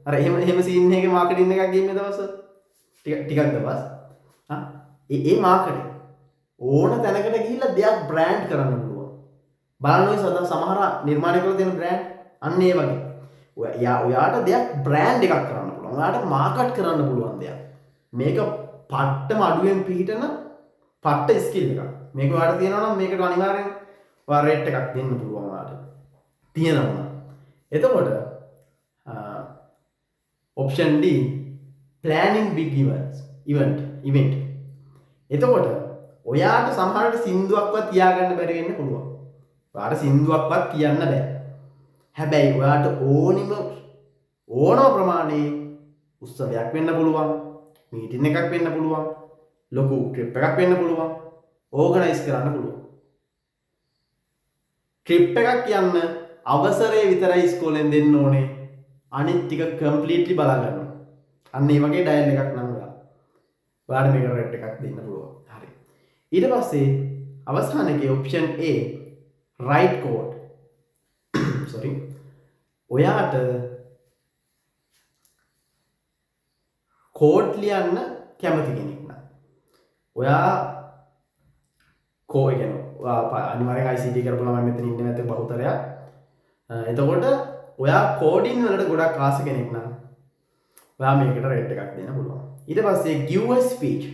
අර එහෙම සීන් එකේ මාකටිං එකක් ගිහින් දවස් ටිකක් දවස්. ඒ මාකටිං ඕන තැනකට ගිහිල්ලා දෙයක් බ්‍රෑන්ඩ් කරන්න පුළුවන්. බලන්න ඔය සමහර නිර්මාණය කරලා තියෙන බ්‍රෑන්ඩ් අන්න ඒ වගේ. ඔයාට දෙයක් බ්‍රෑන්ඩ් එකක් කරන්න පුළුවන්. ඔයාට මාකට් කරන්න පුළුවන් දෙයක්. මේක පට්ටම අඩුවෙන් පිටින පට්ට ස්කිල් එකක්. මේක ඔයාට තියෙනවා නම් මේකට අනිවාර්යෙන් ඔයා රේට් එකක් දෙන්න පුළුවන් ඔයාට. තියෙනවා. එතකොට option D planning big event. එතකොට ඔයාට සමහරට සින්දුවක්වත් තියාගන්න බැරි වෙන්න පුළුවන්. ඔයාට සින්දුවක්වත් කියන්න බෑ. හැබැයි ඔයාට ඕනම ප්‍රමාණයේ උත්සවයක් වෙන්න පුළුවන්, මීටින් එකක් වෙන්න පුළුවන්, ලොකු ට්‍රිප් එකක් වෙන්න පුළුවන්, ඕගනයිස් කරන්න පුළුවන්. ට්‍රිප් එකක් යන්න අවසරය විතරයි ඉස්කෝලෙන් දෙන්න ඕනේ. අනිත් ටික කම්ප්ලීට්ලි බලා ගන්න. අන්න ඒ වගේ ඩයල් එකක් නම් ඔයාලට මේක රෙට් එකක් දෙන්න පුළුවන්. හරි. ඊට පස්සේ අවසාන එකේ option A write code. sorry. ඔයාට කෝඩ් ලියන්න කැමති කෙනෙක් නම් ඔයා අනිවාර්යෙන් ICT කරපු ළමයි මෙතන ඉන්නේ නැත්නම් බහුතරයක්. එතකොට ඔයා කෝඩින් වලට ගොඩක් ආස කෙනෙක් නම් ඔයා මේකට රේට් එකක් දෙන්න පුළුවන්. ඊට පස්සේ give a speech.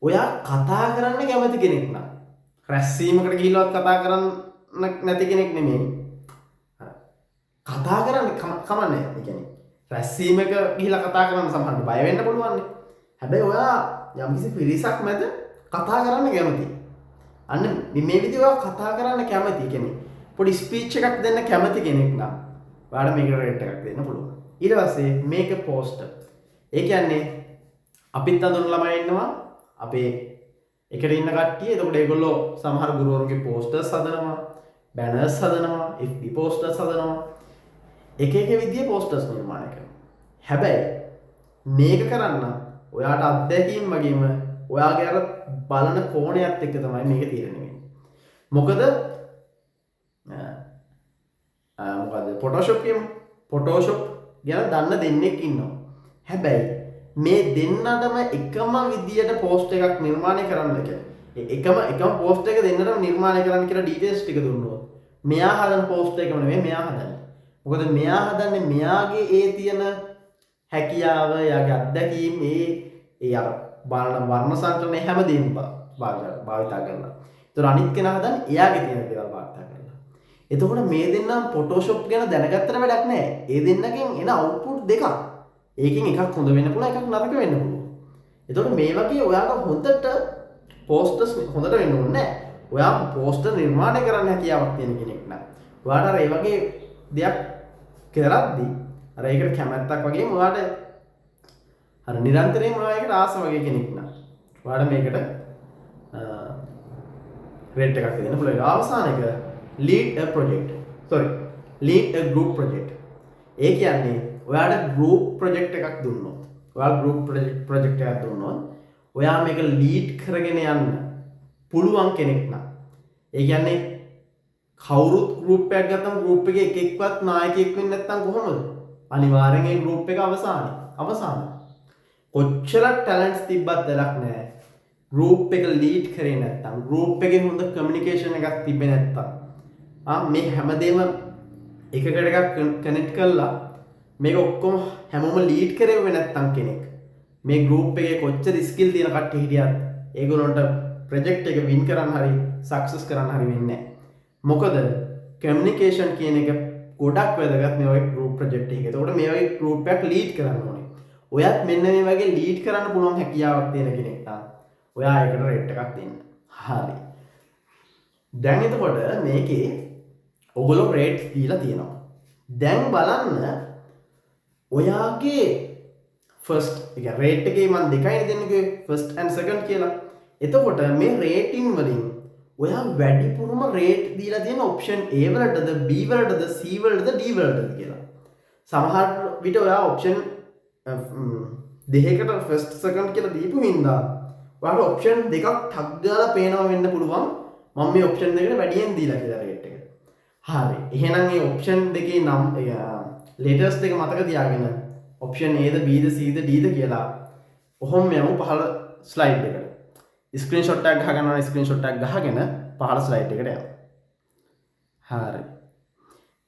ඔයා කතා කරන්න කැමති කෙනෙක් නම් රැස්වීමකට ගිහිල්ලවත් කතා කරන්න නැති කෙනෙක් නෙමෙයි. කතා කරන්න කමන්නේ. ඒ කියන්නේ රැස්වීමක ගිහිල්ලා කතා කරන්න සමහරවිට බය වෙන්න පුළුවන් නේ. හැබැයි ඔයා යම්කිසි පිරිසක් මැද කතා කරන්න කැමතියි. අන්න මේ විදිහව කතා කරන්න කැමති කෙනෙක් පොඩි ස්පීච් එකක් දෙන්න කැමති කෙනෙක් නම් ඔයාලට මේකට රේට් එකක් දෙන්න පුළුවන්. ඊට පස්සේ මේක පෝස්ටර්. ඒ කියන්නේ අපිත් අඳුන ළමයි ඉන්නවා අපේ එකට ඉන්න කට්ටිය. එතකොට ඒගොල්ලෝ සමහර ගුරුවරුන්ගේ පෝස්ටර්ස් හදනවා, බැනර්ස් හදනවා, FB පෝස්ටර්ස් හදනවා. එක එක විදිහේ පෝස්ටර්ස් නිර්මාණය කරනවා. හැබැයි මේක කරන්න ඔයාට අත්දැකීම් වගේම ඔයාගේ අර බලන කෝණයත් එක්ක තමයි මේක තීරණය වෙන්නේ. මොකද Photoshop ගැන දන්න දෙන්නෙක් ඉන්නවා. හැබැයි මේ දෙන්නටම එකම විදියට පෝස්ට් එකක් නිර්මාණය කරන්න එකම පෝස්ට් එක දෙන්නටම නිර්මාණය කරන්න කියලා ඩීටේල්ස් ටික දුන්නොත් මෙයා හදන පෝස්ට් එකම නෙමෙයි මෙයා හදන්නේ. මොකද මෙයා හදන්නේ මෙයාගේ ඒ තියෙන හැකියාව, එයාගේ අත්දැකීම්, ඒ අර බලන වර්ණ සංකලනය හැමදේම භාවිතා කරලා. ඒතර අනිත් කෙනා හදන්නේ එයාගේ තියෙන දේවල් භාවිතා කරලා. එතකොට මේ දෙන්නම් Photoshop ගැන දැනගත්තට වැඩක් නැහැ. ඒ දෙන්නගෙන් එන අවුට්පුට් දෙකක්. ඒකෙන් එකක් හොඳ වෙන්න පුළුවන්, එකක් නරක වෙන්න පුළුවන්. එතකොට මේ වගේ ඔයාලා හොඳට පෝස්ටර්ස් හොඳට වෙන්න ඕනේ නැහැ. ඔයා පෝස්ටර් නිර්මාණය කරන්න හැකියාවක් තියෙන කෙනෙක් නම් ඔයාට අර ඒ වගේ දෙයක් කරද්දී අර ඒකට කැමැත්තක් වගේම ඔයාට අර නිරන්තරයෙන්ම ඔයාලට ආස වගේ කෙනෙක් නම් ඔයාට මේකට රේට් එකක් දෙන්න පුළුවන්. අවසාන එක lead a group project. ඒ කියන්නේ ඔයාට group project එකක් දුන්නොත්, ඔයා group project එකක් දුන්නොත් ඔයා මේක lead කරගෙන යන්න පුළුවන් කෙනෙක් නම්, ඒ කියන්නේ කවුරුත් group එකක් ගත්තම group එකේ එකෙක්වත් නායකයෙක් වෙන්නේ නැත්නම් කොහොමද? අනිවාර්යෙන් ඒ group එක අවසාන කොච්චර ටැලන්ට්ස් තිබ්බත් වැඩක් නැහැ. group එක lead කරේ නැත්නම්, group එකේ හොඳ communication එකක් තිබ්බේ නැත්නම්, මේ හැමදේම එකකට එකක් කනෙක්ට් කරලා මේක ඔක්කොම හැමෝම lead කරෙන්නේ නැත්නම් කෙනෙක් මේ group එකේ කොච්චර skill තියෙන කට්ටිය හිටියත් ඒගොල්ලන්ට project එක win කරන්න හරි success කරන්න හරි වෙන්නේ නැහැ. මොකද communication කියන එක ගොඩක් වැදගත් මේ වගේ group project එකක. ඒතකොට මේ වගේ group එකක් lead කරන්න ඕනේ. ඔයත් මෙන්න මේ වගේ lead කරන්න පුළුවන් හැකියාවක් තියෙන කෙනෙක් නම් ඔයා ඒකට රේට් එකක් දෙන්න. හරි. දැන් එතකොට මේකේ ඔයගොල්ලෝ රේට් දීලා තියෙනවා. දැන් බලන්න ඔයාගේ ෆස්ට් එක රේට් එකේ මම දෙකයි දෙන්නේ ෆස්ට් ඇන්ඩ් සෙකන්ඩ් කියලා. එතකොට මේ රේටින් වලින් ඔයා වැඩිපුරම රේට් දීලා තියෙන option A වලටද B වලටද C වලටද D වලටද කියලා. සමහර විට ඔයා ඔප්ෂන් දෙකකට ෆස්ට් සෙකන්ඩ් කියලා දීපු හින්දා ඔයාට ඔප්ෂන් දෙකක් ටක් ගාලා පේනවා වෙන්න පුළුවන්. මම මේ ඔප්ෂන් දෙකට වැඩියෙන් දීලා කියලා රේට් එක. හරි. එහෙනම් මේ ඔප්ෂන් දෙකේ නම් ලෙටර්ස් දෙක මතක තියාගෙන ඔප්ෂන් A ද B ද C ද D ද කියලා ඔහොම යමු පහළ ස්ලයිඩ් එකට. ස්ක්‍රීන්ෂොට් එකක් ගහ ගන්නවා. ස්ක්‍රීන්ෂොට් එකක් ගහගෙන පහළ ස්ලයිඩ් එකට යමු. හරි.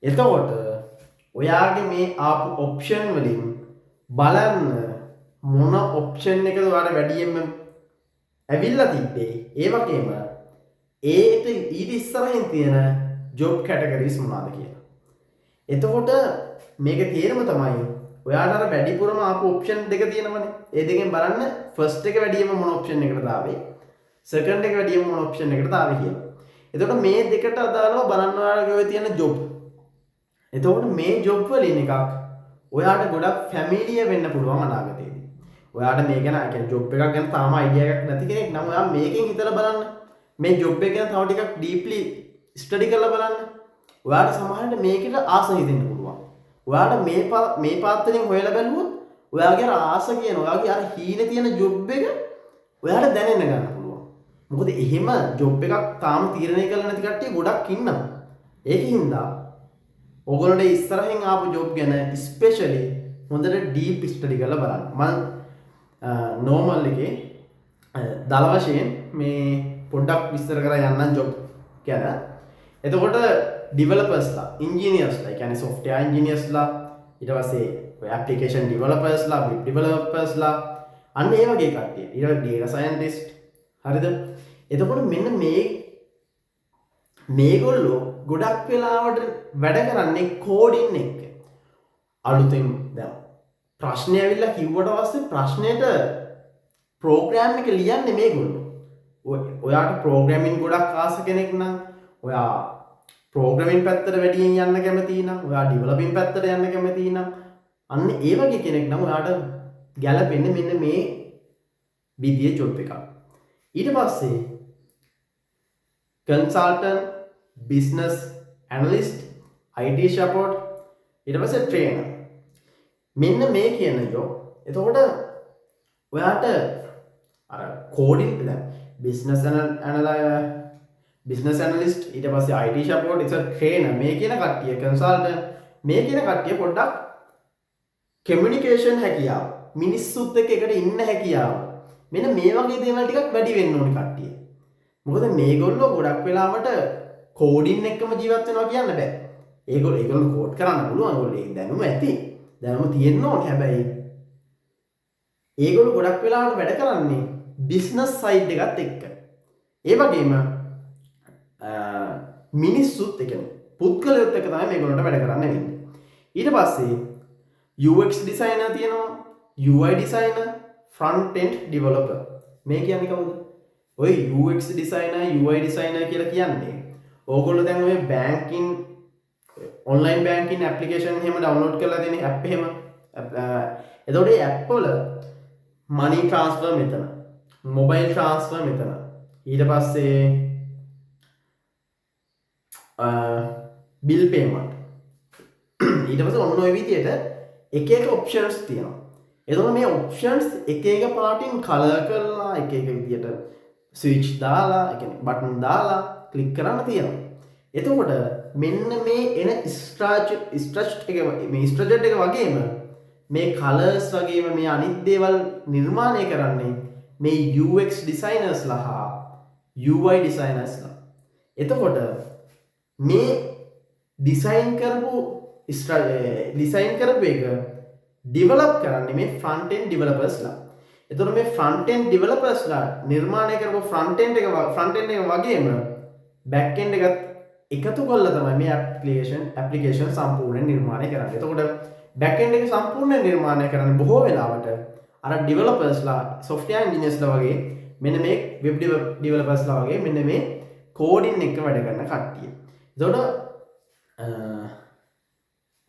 එතකොට ඔයාගේ මේ ආපු ඔප්ෂන් වලින් බලන්න මොන ඔප්ෂන් එකද ඔයාලට වැඩියෙන්ම ඇවිල්ලා තිබ්බේ. ඒ වගේම ඒට ඊට ඉස්සරහින් තියෙන ජොබ් කැටගරිස් මොනවාද කියලා. එතකොට මේක තේරෙම තමයි ඔයාට අර වැඩිපුරම ආපු ඔප්ෂන් දෙක තියෙනවනේ. ඒ දෙකෙන් බලන්න ෆස්ට් එක වැඩියෙන්ම මොන ඔප්ෂන් එකටද ආවේ, සෙකන්ඩ් එක වැඩියෙන්ම මොන ඔප්ෂන් එකටද ආවේ කියලා. එතකොට මේ දෙකට අදාළව බලන්න ඔයාලගේ ඔය තියෙන ජොබ්. එතකොට මේ ජොබ් වලින් එකක් ඔයාට ගොඩක් ෆැමිලිය වෙන්න පුළුවන් අනාගතයේදී. ඔයාට මේ ගැන කියන්නේ ජොබ් එකක් ගැන තාම අයිඩියා එකක් නැති කෙනෙක් නම් ඔයා මේකෙන් හිතලා බලන්න. මේ ජොබ් එක ගැන තව ටිකක් ඩීප්ලි ස්ටඩි කරලා බලන්න. ඔයාට සමහරවිට මේකට ආස හිතෙන්න පුළුවන්. ඔයාට මේ පාත් වලින් හොයලා බැලුවොත් ඔයාගේ අර ආස කියන ඔයාගේ අර හීනේ තියෙන ජොබ් එක ඔයාට දැනෙන්න ගන්න පුළුවන්. මොකද එහෙම ජොබ් එකක් තාම තීරණය කරලා නැති කට්ටිය ගොඩක් ඉන්නවා. ඒකින්ද ඔයගොල්ලෝ ඉස්සරහින් ආපු ජොබ් ගැන ස්පෙෂලි හොඳට ඩීප් ස්ටඩි කරලා බලන්න. මම නෝමල් එකේ දල වශයෙන් මේ පොඩ්ඩක් විස්තර කරලා යන්නම් ජොබ් ගැන. එතකොට ඩිවෙලොපර්ස්ලා, ඉන්ජිනියර්ස්ලා, කියන්නේ සොෆ්ට්වෙයාර් ඉන්ජිනියර්ස්ලා, ඊට පස්සේ ඔය ඇප්ලිකේෂන් ඩිවෙලොපර්ස්ලා, වෙබ් ඩිවෙලොපර්ස්ලා, අන්න ඒ වගේ කට්ටිය. ඊට පස්සේ ඩේටා සයන්ටිස්ට්, හරිද? එතකොට මෙන්න මේගොල්ලෝ ගොඩක් වෙලාවට වැඩ කරන්නේ කෝඩින් එක්ක. අලුතෙන් දැන් ප්‍රශ්නය ඇවිල්ලා කිව්වට පස්සේ ප්‍රශ්නෙට ප්‍රෝග්‍රෑම් එක ලියන්නේ මේගොල්ලෝ. ඔයාට ප්‍රෝග්‍රෑමින් ගොඩක් ආස කෙනෙක් නම් ඔයා ප්‍රෝග්‍රෑමින් පැත්තට වැඩියෙන් යන්න කැමති නම් ඔයා ඩිවෙලොපින් පැත්තට යන්න කැමති නම් අන්න ඒ වගේ කෙනෙක් නම් ඔයාට ගැලපෙන්නේ මෙන්න මේ විදියේ ජොබ් එකක්. ඊට පස්සේ consultant, business analyst, IT support, ඊට පස්සේ ට්‍රේනර්. මෙන්න මේ කියන ජොබ්. එතකොට ඔයාට අර කෝඩින් දැන් බිස්නස් ඇනලිස්ට්, ඊට පස්සේ IT සපෝට්, ඊට ට්‍රේනර් මේ කියන කට්ටිය, කන්සල්ටන්ට් මේ කියන කට්ටිය පොඩ්ඩක් කමියුනිකේෂන් හැකියාව, මිනිස්සුත් එක්ක එකට ඉන්න හැකියාව, මෙන්න මේ වගේ දේවල් ටිකක් වැඩි වෙන්න ඕනේ කට්ටිය. මොකද මේගොල්ලෝ ගොඩක් වෙලාවට කෝඩින් එක්කම ජීවත් වෙනවා කියන්න බෑ. ඒගොල්ලෝ කෝඩ් කරන්න පුළුවන්. ඒගොල්ලෝ ඒ දැනුම ඇති. දැනුම තියෙන්න ඕනේ. හැබැයි ඒගොල්ලෝ ගොඩක් වෙලාවට වැඩ කරන්නේ බිස්නස් සයිඩ් එකත් එක්ක. ඒ වගේම මිනිස්සුත් එක්ක, පුද්ගලයොත් එක්ක තමයි මේගොල්ලන්ට වැඩ කරන්න වෙන්නේ. ඊට පස්සේ UX designer තියෙනවා, UI designer, front end developer. මේ කියන්නේ කවුද? ඔය UX designer, UI designer කියලා කියන්නේ ඕගොල්ලෝ දැන් ඔය බැංකින් ඔන්ලයින් බැංකින් ඇප්ලිකේෂන් එහෙම ඩවුන්ලෝඩ් කරලා තියෙන ඇප් එහෙම එතකොට ඒ ඇප් වල මනි ට්‍රාන්ස්ෆර් මෙතන, මොබයිල් ට්‍රාන්ස්ෆර් මෙතන, ඊට පස්සේ බිල් පේමන්ට්, ඊට පස්සේ ඔන්න ඔය විදියට එක එක ඔප්ෂන්ස් තියෙනවා. එතකොට මේ ඔප්ෂන්ස් එක එක පාටින් කලර් කරලා එක එක විදියට ස්විච් දාලා, ඒ කියන්නේ බටන් දාලා ක්ලික් කරන්න තියෙනවා. එතකොට මෙන්න මේ එන ස්ට්‍රක්චර් එක වගේම මේ කලර්ස් වගේම මේ අනිත් දේවල් නිර්මාණය කරන්නේ මේ UX designers-ලා හා UI designers-ලා. එතකොට මේ ඩිසයින් කරපු එක ඩිවලොප් කරන්නේ මේ ෆ්‍රන්ට් එන්ඩ් ඩිවෙලොපර්ස්ලා. එතකොට මේ ෆ්‍රන්ට් එන්ඩ් ඩිවෙලොපර්ස්ලා නිර්මාණය කරපු ෆ්‍රන්ට් එන්ඩ් එක වගේම බැක් එන්ඩ් එකත් එකතු කරලා තමයි මේ ඇප්ලිකේෂන් සම්පූර්ණයෙන් නිර්මාණය කරන්නේ. එතකොට බැක් එන්ඩ් එක සම්පූර්ණයෙන් නිර්මාණය කරන්නේ බොහෝ වෙලාවට අර ඩිවෙලොපර්ස්ලා, සොෆ්ට්වෙයාර් ඉන්ජිනියර්ස්ලා වගේ මෙන්න මේ වෙබ් ඩිවෙලොපර්ස්ලා වගේ මෙන්න මේ කෝඩින් එක වැඩ කරන කට්ටිය. එතකොට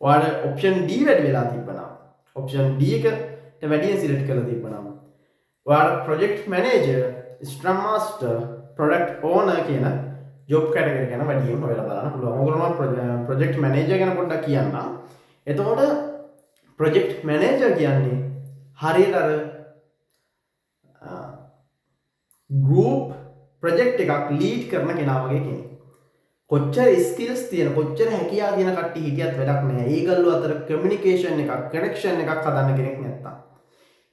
ඔයාලට ඔප්ෂන් D වැඩි වෙලා තිබ්බනම්, ඔප්ෂන් D එකට වැඩියෙන් සිලෙක්ට් කරලා තිබ්බනම් ඔයාලට ප්‍රොජෙක්ට් මැනේජර්, ස්ක්‍රම් මාස්ටර්, ප්‍රොඩක්ට් ඕනර් කියන ජොබ් කැටගරි ගැන වැඩියෙන් හොයලා බලන්න පුළුවන්. ඕගොල්ලෝ මම ප්‍රොජෙක්ට් මැනේජර් ගැන පොඩ්ඩක් කියන්නම්. එතකොට ප්‍රොජෙක්ට් මැනේජර් කියන්නේ හරියට අර ගෲප් ප්‍රොජෙක්ට් එකක් ලීඩ් කරන කෙනා වගේ කෙනෙක්. කොච්චර ස්කිල්ස් තියෙන, කොච්චර හැකියාව තියෙන කට්ටිය හිටියත් වැඩක් නැහැ. ඒගොල්ලෝ අතර කමියුනිකේෂන් එකක්, කනෙක්ෂන් එකක් හදන්න කෙනෙක් නැත්තම්.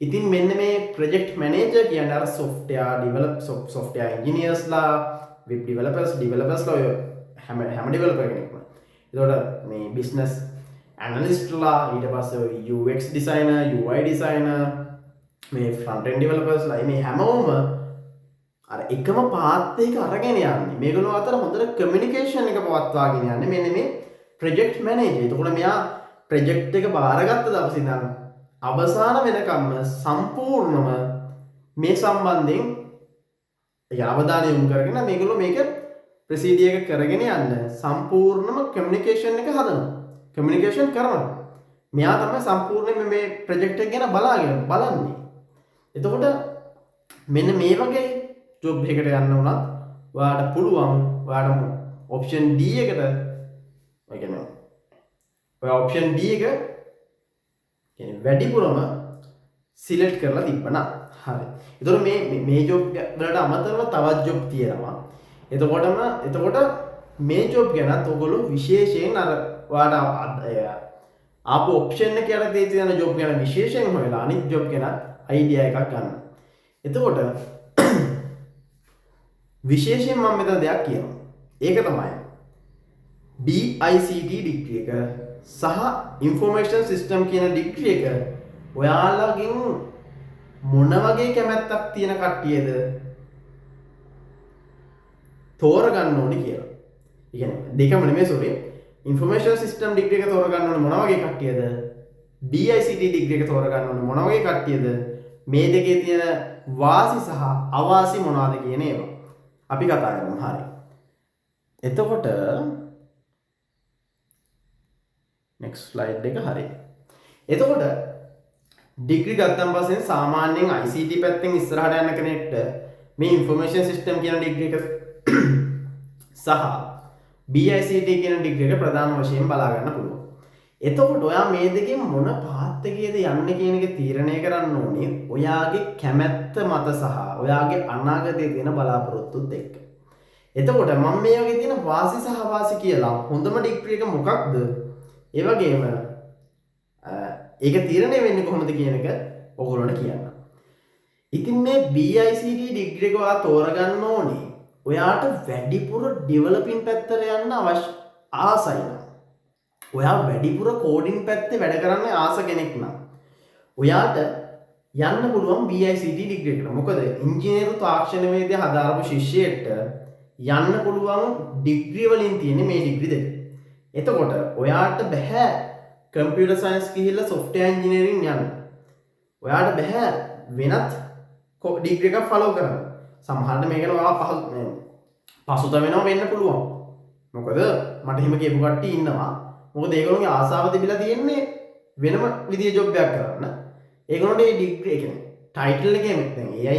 ඉතින් මෙන්න මේ ප්‍රොජෙක්ට් මැනේජර් කියන්නේ අර සොෆ්ට්වෙයාර් ඉන්ජිනියර්ස්ලා, වෙබ් ඩිවෙලොපර්ස්ලා ඔය හැම ඩිවෙලොපර් කෙනෙක්ම. ඒතකොට මේ බිස්නස් ඇනලිස්ට්ලා, ඊට පස්සේ ඔය UX designer, UI designer, මේ front end developersලා මේ හැමෝම අර එකම පාත් එක අරගෙන යන්නේ. මේගොල්ලෝ අතර හොඳට කමියුනිකේෂන් එක පවත්වාගෙන යන්නේ මෙන්න මේ ප්‍රොජෙක්ට් මැනේජර්. එතකොට මෙයා ප්‍රොජෙක්ට් එක බාරගත්ත දවසේ ඉඳන් අවසාන වෙනකම්ම සම්පූර්ණම මේ සම්බන්ධයෙන් අවධානය යොමු කරගෙන මේගොල්ලෝ මේක ප්‍රොසීඩි එක කරගෙන යන්න සම්පූර්ණම කමියුනිකේෂන් එක හදනවා. කමියුනිකේෂන් කරනවා. මෙයා තමයි සම්පූර්ණයෙන්ම මේ ප්‍රොජෙක්ට් එක ගැන බලන්නේ. එතකොට මෙන්න මේ වගේ ජොබ් එකකට යන්න උනත් ඔයාලට පුළුවන් ඔයාලට ඔප්ෂන් D එකට ඒ කියන්නේ ඔය ඔප්ෂන් D එක කියන්නේ වැඩිපුරම සිලෙක්ට් කරලා තිබ්බනම් හරි. එතකොට මේ ජොබ් වලට අමතරව තවත් ජොබ් තියෙනවා. එතකොට මේ ජොබ් ගැනත් ඔයගොල්ලෝ විශේෂයෙන් අර ඔයාලට ආපු ඔප්ෂන් එක යටතේ තියෙන ජොබ් ගැන විශේෂයෙන් හොයලා අනිත් ජොබ් ගැන අයිඩියා එකක් ගන්න. එතකොට විශේෂයෙන් මම මෙතන දෙයක් කියනවා. ඒක තමයි DICT ඩිග්‍රී එක සහ ඉන්ෆෝමේෂන් සිස්ටම් කියන ඩිග්‍රී එක ඔයාලගෙන් මොන වගේ කැමැත්තක් තියෙන කට්ටියද තෝරගන්න ඕනේ කියලා. ඒ කියන්නේ දෙකම නෙමෙයි සෝරි. ඉන්ෆෝමේෂන් සිස්ටම් ඩිග්‍රී එක තෝරගන්න ඕනේ මොන වගේ කට්ටියද? DICT ඩිග්‍රී එක තෝරගන්න ඕනේ මොන වගේ කට්ටියද? මේ දෙකේ තියෙන වාසි සහ අවාසි මොනවාද කියන ඒවා අපි කතා කරමු. හරි. එතකොට next slide එක හරි. එතකොට ඩිග්‍රී ගත්තන් පස්සේ සාමාන්‍යයෙන් ICT පැත්තෙන් ඉස්සරහට යන කෙනෙක්ට මේ ඉන්ෆෝමේෂන් සිස්ටම් කියන ඩිග්‍රී එක සහ BICT කියන ඩිග්‍රී එක ප්‍රධාන වශයෙන් බලා ගන්න පුළුවන්. එතකොට ඔයා මේ දෙකෙන් මොන පාත් එකේද යන්නේ කියන එක තීරණය කරන්න ඕනේ ඔයාගේ කැමැත්ත මත සහ ඔයාගේ අනාගතයේ තියෙන බලාපොරොත්තුත් එක්ක. එතකොට මම මේ වගේ තියෙන වාසි සහ අවාසි කියලා හොඳම ඩිග්‍රී එක මොකක්ද? ඒ වගේම ඒක තීරණය වෙන්නේ කොහොමද කියන එක ඔයගොල්ලන්ට කියන්න. ඉතින් මේ BICT ඩිග්‍රී එක ඔයා තෝරගන්න ඕනේ ඔයාට වැඩිපුර ඩෙවලොපින් පැත්තට යන්න ආසයි නම්. ඔයා වැඩිපුර කෝඩින් පැත්තේ වැඩ කරන්න ආස කෙනෙක් නම් ඔයාට යන්න පුළුවන් BICT ඩිග්‍රී එකට. මොකද ඉංජිනේරු තාක්ෂණවේදය හදාරපු ශිෂ්‍යයෙක්ට යන්න පුළුවන් ඩිග්‍රී වලින් තියෙන මේ ඩිග්‍රී දෙක. එතකොට ඔයාට බෑ කම්පියුටර් සයන්ස් ගිහිල්ලා සොෆ්ට්වෙයාර් ඉංජිනේරින් යන්න. ඔයාට බෑ වෙනත් ඩිග්‍රී එකක් ෆලෝ කරන්න. සමහරට මේක ඔයා පසුතැවෙනවා වෙන්න පුළුවන්. මොකද මට එහෙම කියපු කට්ටිය ඉන්නවා. මොකද ඒගොල්ලෝගේ ආසාව තිබිලා තියෙන්නේ වෙනම විදිහේ ජොබ් එකක් කරන්න. ඒගොල්ලෝට මේ ඩිග්‍රී ඒ කියන්නේ ටයිටල් එකේම දැන් AI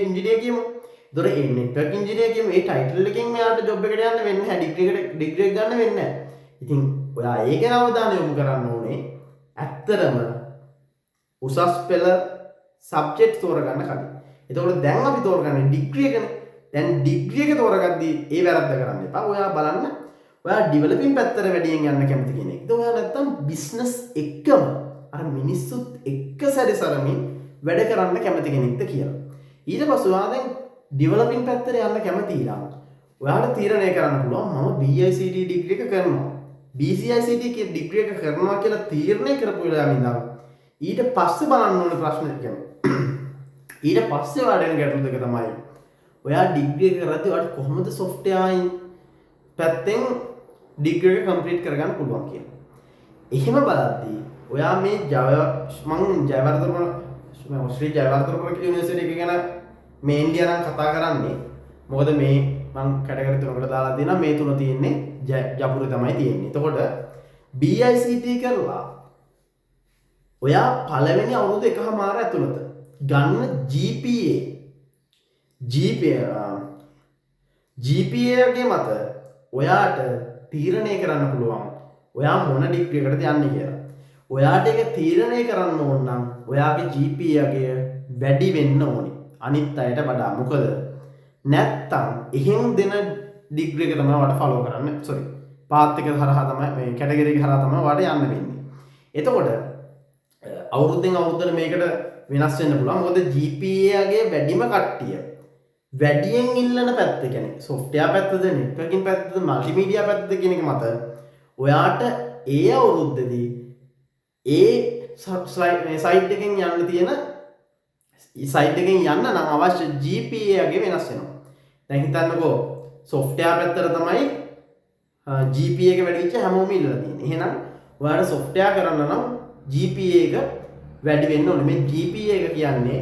ඉංජිනේර කියමු. ඒතොර ඒ නෙට්වර්ක් ඉංජිනේර කියමු. ඒ ටයිටල් එකෙන් මෙයාට ජොබ් එකට යන්න වෙන්නේ නැහැ. ඩිග්‍රී එක ගන්න වෙන්නේ නැහැ. ඉතින් ඔයා ඒක ගැන අවධානය යොමු කරන්න ඕනේ. ඇත්තටම උසස් පෙළ සබ්ජෙක්ට් තෝරගන්න කලින්. එතකොට දැන් අපි තෝරගන්නේ ඩිග්‍රී එකනේ. දැන් ඩිග්‍රී එක තෝරගද්දී ඒ වැරද්ද කරන්න එපා. ඔයා බලන්න ඔයා ඩෙවලොපින් පැත්තට වැඩියෙන් යන්න කැමති කෙනෙක්ද? ඔයා නැත්තම් බිස්නස් එක්කම අර මිනිස්සුත් එක්ක සැරිසරමින් වැඩ කරන්න කැමති කෙනෙක්ද කියලා. ඊට පස්සේ ඔයා දැන් ඩෙවලොපින් පැත්තට යන්න කැමති නම් ඔයාට තීරණය කරන්න පුළුවන් මම BICT ඩිග්‍රී එක කරනවා. BCICT කියන ඩිග්‍රී එක කරනවා කියලා තීරණය කරපු වෙලාවෙ ඉඳන් ඊට පස්සේ බලන්න ඕනේ ප්‍රශ්න කියන්නේ. ඊට පස්සේ වඩන ගැටලු දෙක තමයි ඔයා ඩිග්‍රී එක කරද්දී ඔයාට කොහොමද සොෆ්ට්වෙයාර් පැත්තෙන් ඩිග්‍රී එක කම්ප්ලීට් කරගන්න පුළුවන් කියලා. එහෙම බලද්දී ඔයා මේ ශ්‍රී ජයවර්ධනපුර යුනිවර්සිටි එක ගැන මේ ඉන්දියා නම් කතා කරන්නේ. මොකද මේ මම කැටගරි තුනකට දාලා දෙනවා. මේ තුන තියෙන්නේ ජපුරේ තමයි තියෙන්නේ. එතකොට BICT කරලා ඔයා පළවෙනි අවුරුදු එකමාර ඇතුළත ගන්න GPA ගේ මත ඔයාට තීරණය කරන්න පුළුවන් ඔයා මොන ඩිග්‍රී එකටද යන්නේ කියලා. ඔයාට ඒක තීරණය කරන්න ඕන නම් ඔයාගේ GPA ගේ වැඩි වෙන්න ඕනේ අනිත් අයට වඩා. මොකද නැත්තම් එහෙන් දෙන ඩිග්‍රී එක තමයි ඔයාට ෆලෝ කරන්න. පාත් එක හරහා තමයි මේ කැටගරි එක හරහා තමයි ඔයාට යන්න වෙන්නේ. එතකොට අවුරුද්දෙන් අවුරුද්දට මේකට වෙනස් වෙන්න පුළුවන්. මොකද GPA ගේ වැඩිම කට්ටිය වැඩියෙන් ඉල්ලන පැත්ත කියන්නේ සොෆ්ට්වෙයාර් පැත්තද නෙට්වර්කින් පැත්තද මල්ටිමීඩියා පැත්තද කියන එක මත ඔයාට ඒ අවුරුද්දේදී ඒ සයිට් එකෙන් යන්න තියෙන සයිට් එකෙන් යන්න නම් අවශ්‍ය GPA ගේ වෙනස් වෙනවා. දැන් හිතන්නකෝ සොෆ්ට්වෙයාර් පැත්තට තමයි GPA එක වැඩි වෙච්ච හැමෝම ඉල්ලලා තියෙන්නේ. එහෙනම් ඔයාලා සොෆ්ට්වෙයාර් කරන්න නම් GPA එක වැඩි වෙන්න ඕනේ. මේ GPA එක කියන්නේ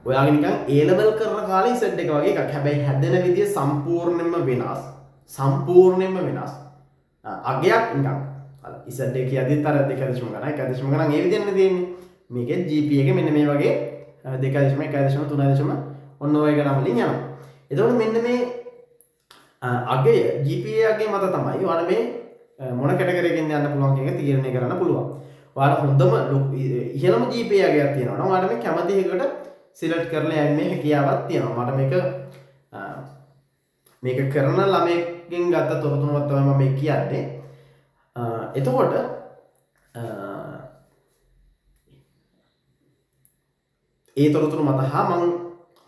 ඔයාගේ නිකන් A level කරන කාලේ Z එක වගේ එකක්. හැබැයි හැදෙන විදිය සම්පූර්ණයෙන්ම වෙනස්. අගයක් නිකන් ඉසඩ් එක කියද්දිත් අර 2.0 ගණන් 1.0 ගණන් ඒ විදිහටනේ තියෙන්නේ. මේකේ GPA එක මෙන්න මේ වගේ 2.1 1.3 ඔන්න ඔය ගණන් වලින් යනවා. එතකොට මෙන්න මේ අගය GPA අගය මත තමයි ඔයාලා මේ මොන කැටගරි එකකින්ද යන්න පුළුවන් කියන එක තීරණය කරන්න පුළුවන්. ඔයාලා හොඳම ඉහළම GPA අගයක් තියෙනවා නම් ඔයාලා මේ කැමති එකකට සිලෙක්ට් කරලා යන්නේ හැකියාවක් තියෙනවා. මට මේක කරන ළමයෙක්ගෙන් ගත්ත තොරතුරුවක් තමයි මම මේ කියන්නේ. එතකොට ඒ තොරතුරු මත හා මම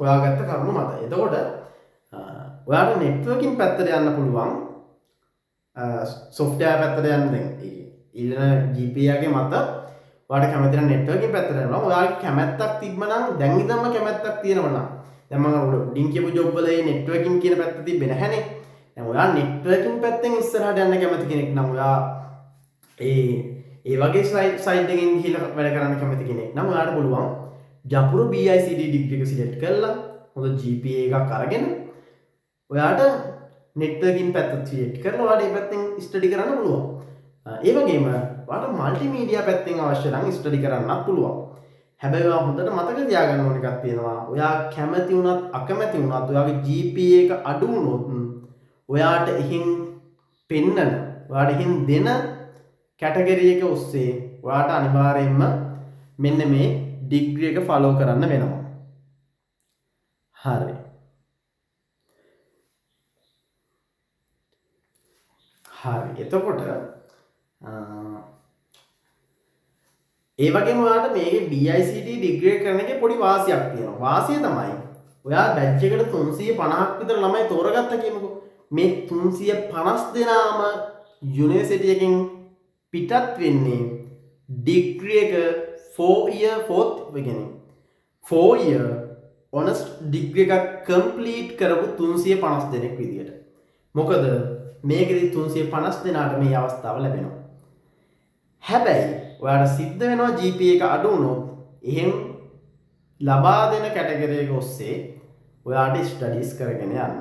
හොයාගත්ත කරුණු මත. එතකොට ඔයාලට නෙට්වර්කින් පැත්තට යන්න පුළුවන්. සොෆ්ට්වෙයාර් පැත්තට යන්න දැන් ඊළඟ GPA ගේ මත ඔයාලට කැමති නම් නෙට්වර්කින් පැත්තට යනවා. ඔයාලට කැමැත්තක් තිබ්බනම් දැන් ඉඳන්ම කැමැත්තක් තියෙනවා නම් දැන් මම උඩින් කියපු ජොබ් වල ඒ නෙට්වර්කින් කියන පැත්ත තිබ්බේ නැහැනේ. දැන් ඔයා නෙට්වර්කින් පැත්තෙන් ඉස්සරහට යන්න කැමති කෙනෙක් නම් ඔයා ඒ වගේ සයිඩ් එකකින් ගිහිල්ලා වැඩ කරන්න කැමති කෙනෙක් නම් ඔයාලට පුළුවන් ජපුරු BICD ඩිග්‍රී එක සිලෙක්ට් කරලා හොඳ GPA එකක් අරගෙන ඔයාට නෙට්වර්කින් පැත්ත සිලෙක්ට් කරලා ඔයාලට ඒ පැත්තෙන් ස්ටඩි කරන්න පුළුවන්. ඒ වගේම ඔයාලට මල්ටිමීඩියා පැත්තෙන් අවශ්‍ය නම් ස්ටඩි කරන්නත් පුළුවන්. හැබැයි ඔයා හොඳට මතක තියාගන්න ඕන එකක් තියෙනවා. ඔයා කැමති වුණත් අකමැති වුණත් ඔයාගේ GPA එක අඩු වුණොත් ඔයාට එහෙන් පෙන්නන ඔයාට එහෙන් දෙන කැටගරි එක ඔස්සේ ඔයාට අනිවාර්යයෙන්ම මෙන්න මේ ඩිග්‍රී එක ෆලෝ කරන්න වෙනවා. හරි. එතකොට ඒ වගේම ඔයාලට මේ BICD ඩිග්‍රී කරන එකේ පොඩි වාසියක් තියෙනවා. වාසිය තමයි ඔයා බැච් එකට 350ක් විතර ළමයි තෝරගත්තා කියමුකෝ. මේ 350 දෙනාම යුනිවර්සිටි එකකින් පිටත් වෙන්නේ ඩිග්‍රී එක 4 year honest ඩිග්‍රී එකක් කම්ප්ලීට් කරපු 350 දෙනෙක් විදියට. මොකද මේකෙදි 350 දෙනාට මේ අවස්ථාව ලැබෙනවා. හැබැයි ඔයාට සිද්ධ වෙනවා GPA එක අඩු වුණොත් එහෙන් ලබා දෙන කැටගරි එක ඔස්සේ ඔයාට ස්ටඩීස් කරගෙන යන්න.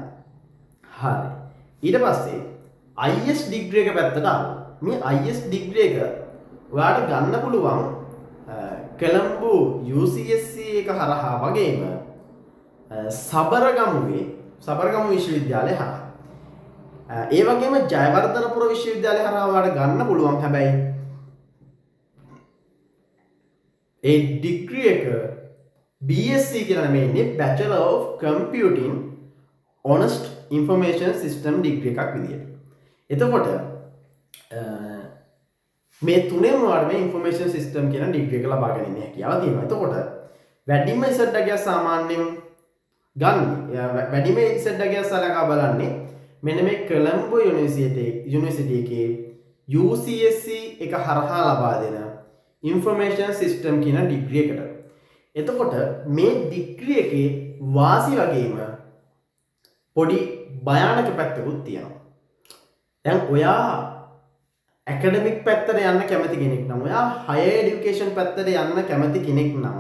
හරි. ඊට පස්සේ IS ඩිග්‍රී එක පැත්තට ආවා. මේ IS ඩිග්‍රී එක ඔයාට ගන්න පුළුවන් කොළඹ UCSC එක හරහා වගේම සබරගමු විශ්වවිද්‍යාලය හරහා. ඒ වගේම ජයවර්ධනපුර විශ්වවිද්‍යාලය හරහා ඔයාට ගන්න පුළුවන්. හැබැයි ඒ ඩිග්‍රී එක BSc කියලා නෙමෙයි ඉන්නේ Bachelor of Computing Honest Information System degree එකක් විදියට. එතකොට මේ තුනෙන්ම ඔයාලට මේ ඉන්ෆර්මේෂන් සිස්ටම් කියන ඩිග්‍රී එක ලබා ගැනීම හැකියාව තියෙනවා. එතකොට වැඩිම ඉසඩ් එක සාමාන්‍යයෙන් ගන්න වැඩිම ඉසඩ් එක සලකා බලන්නේ මෙන්න මේ කොළඹ යුනිවර්සිටි එකේ UCSC එක හරහා ලබා දෙන ඉන්ෆර්මේෂන් සිස්ටම් කියන ඩිග්‍රී එකට. එතකොට මේ ඩිග්‍රී එකේ වාසි වගේම පොඩි භයානක පැත්තකුත් තියෙනවා. දැන් ඔයා ඇකඩමික් පැත්තට යන්න කැමති කෙනෙක් නම් ඔයා හයර් එඩියුකේෂන් පැත්තට යන්න කැමති කෙනෙක් නම්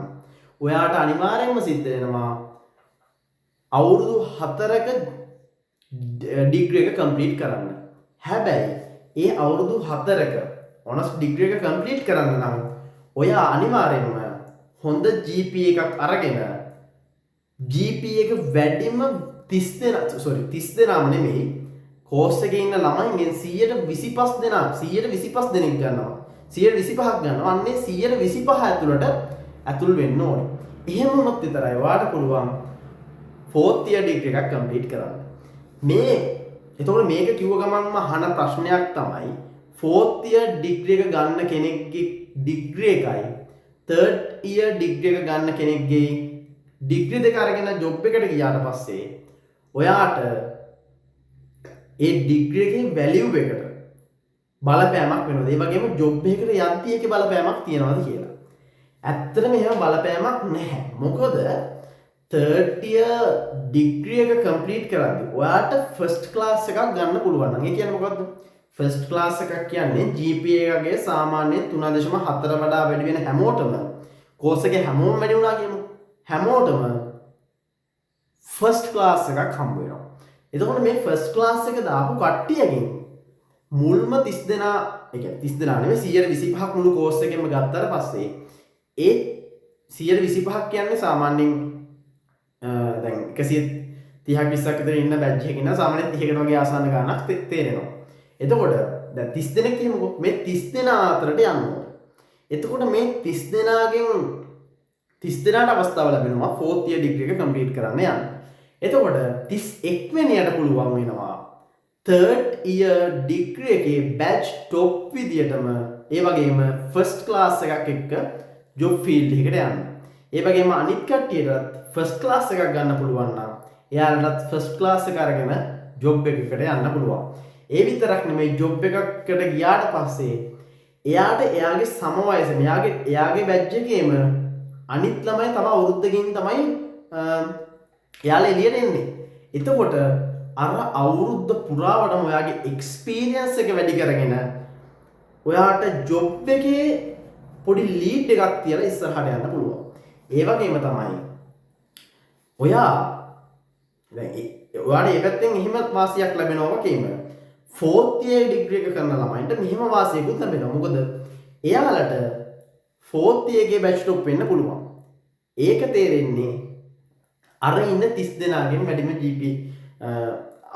ඔයාට අනිවාර්යයෙන්ම සිද්ධ වෙනවා අවුරුදු 4ක ඩිග්‍රී එක කම්ප්ලීට් කරන්න. හැබැයි ඒ අවුරුදු 4ක ඔනස් ඩිග්‍රී එක කම්ප්ලීට් කරන්න නම් ඔයා අනිවාර්යයෙන්ම හොඳ GPA එකක් අරගෙන GPA එක වැඩිම 30 දෙනාම නෙමෙයි කෝස් එකේ ඉන්න ළමයින්ගෙන් 125 දෙනෙක් ගන්නවා. 125ක් ගන්නවා. අන්නේ 125 ඇතුළට වෙන්න ඕනේ. එහෙම වුණොත් විතරයි ඔයාට පුළුවන් 4th year degree එකක් කම්ප්ලීට් කරන්න. එතකොට මේක කිව්ව ගමන්ම අහන ප්‍රශ්නයක් තමයි 4th year degree එක ගන්න කෙනෙක්ගේ degree එකයි 3rd year degree එක ගන්න කෙනෙක්ගේ degree දෙක අරගෙන job එකට ගියාට පස්සේ ඔයාට ඒ ඩිග්‍රී එකේ වැලියු එකට බලපෑමක් වෙනවා. ඒ වගේම ජොබ් එකකට යද්දී ඒකේ බලපෑමක් තියනවාද කියලා. ඇත්තටම එහෙම බලපෑමක් නැහැ. මොකද 3rd year degree එක කම්ප්ලීට් කරද්දී ඔයාට ෆස්ට් ක්ලාස් එකක් ගන්න පුළුවන් නම් ඒ කියන්නේ මොකද්ද? ෆස්ට් ක්ලාස් එකක් කියන්නේ GPA එකගේ සාමාන්‍යයෙන් 3.4 වඩා වැඩි වෙන හැමෝටම කෝස් එකේ හැමෝම වැඩි වුණා කියමු. හැමෝටම ෆස්ට් ක්ලාස් එකක් හම්බ වෙනවා. එතකොට මේ ෆස්ට් ක්ලාස් එක දාපු කට්ටියකින් මුල්ම 30 දෙනා, ඒ කියන්නේ 30 දෙනා නෙවෙයි 125ක් මුළු කෝස් එකෙම ගත්තාට පස්සේ ඒ 125ක් කියන්නේ සාමාන්‍යයෙන් දැන් 130ක් 20ක් විතර ඉන්න බැච් එකක ඉන්න සාමාන්‍යයෙන් 30කට වගේ ආසන්න ගාණක් තේරෙනවා. එතකොට දැන් 30 දෙනෙක් කියමුකෝ, මේ 30 දෙනා අතරට යන්න ඕන. එතකොට මේ 30 දෙනාගෙන් 30 දෙනාට අවස්ථාව ලැබෙනවා 4th year degree එක කම්ප්ලීට් කරන්න යන්න. එතකොට 31 වෙනියට පුළුවන් වෙනවා 3rd year degree එකේ batch top විදියටම ඒ වගේම first class එකක් එක්ක job field එකකට යන්න. ඒ වගේම අනිත් කට්ටියටත් first class එකක් ගන්න පුළුවන් නම් එයාලටත් first class එක අරගෙන job එකකට යන්න පුළුවන්. ඒ විතරක් නෙමෙයි job එකකට ගියාට පස්සේ එයාට එයාගේ සම වයස එයාගේ බැච් එකේම අනිත් ළමයි තව අවුරුද්දකින් තමයි එයාලා එළියට එන්නේ. එතකොට අර අවුරුද්ද පුරාවටම ඔයාගේ එක්ස්පීරියන්ස් එක වැඩි කරගෙන ඔයාට ජොබ් එකේ පොඩි ලීඩ් එකක් තියලා ඉස්සරහට යන්න පුළුවන්. ඒ වගේම තමයි ඔයා දැන් ඔයාට මේ පැත්තෙන් එහෙම වාසියක් ලැබෙනවා වගේම 4th year degree එක කරන ළමයින්ට මෙහෙම වාසියකුත් ලැබෙනවා. මොකද එයාලට 4th year එකේ batch top වෙන්න පුළුවන්. ඒක තේරෙන්නේ අර ඉන්න 30 දෙනාගෙන් වැඩිම GP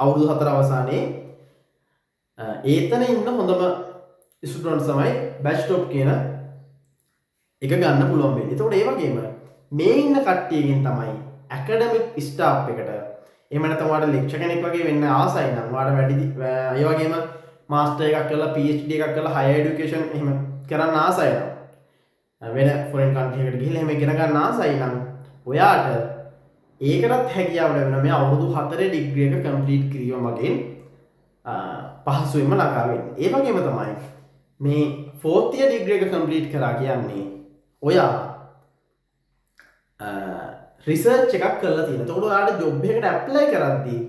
අවුරුදු 4 අවසානයේ ඒතන ඉන්න හොඳම ස්ටුඩන්ට්ස් තමයි batch top කියන එක ගන්න පුළුවන් වෙන්නේ. ඒතකොට ඒ වගේම මේ ඉන්න කට්ටියකින් තමයි academic staff එකට එහෙම නැත්නම් ඔයාලට ලෙක්චර් කෙනෙක් වගේ වෙන්න ආසයි නම් ඔයාලට වැඩි ඒ වගේම මාස්ටර් එකක් කරලා PhD එකක් කරලා higher education එහෙම කරන්න ආසයි නම් වෙන foreign country එකකට ගිහිල්ලා එහෙම ඉගෙන ගන්න ආසයි නම් ඔයාට ඒකටත් හැකියාව ලැබෙනවා මේ අවුරුදු 4 ඩිග්‍රී එක කම්ප්ලීට් කිරීම මගින් පහසුවෙන්ම ළඟා වෙන්නේ. ඒ වගේම තමයි මේ 4th year degree එක කම්ප්ලීට් කරා කියන්නේ ඔයා රිසර්ච් එකක් කරලා තියෙනවා. එතකොට ඔයාලට ජොබ් එකකට ඇප්ලයි කරද්දී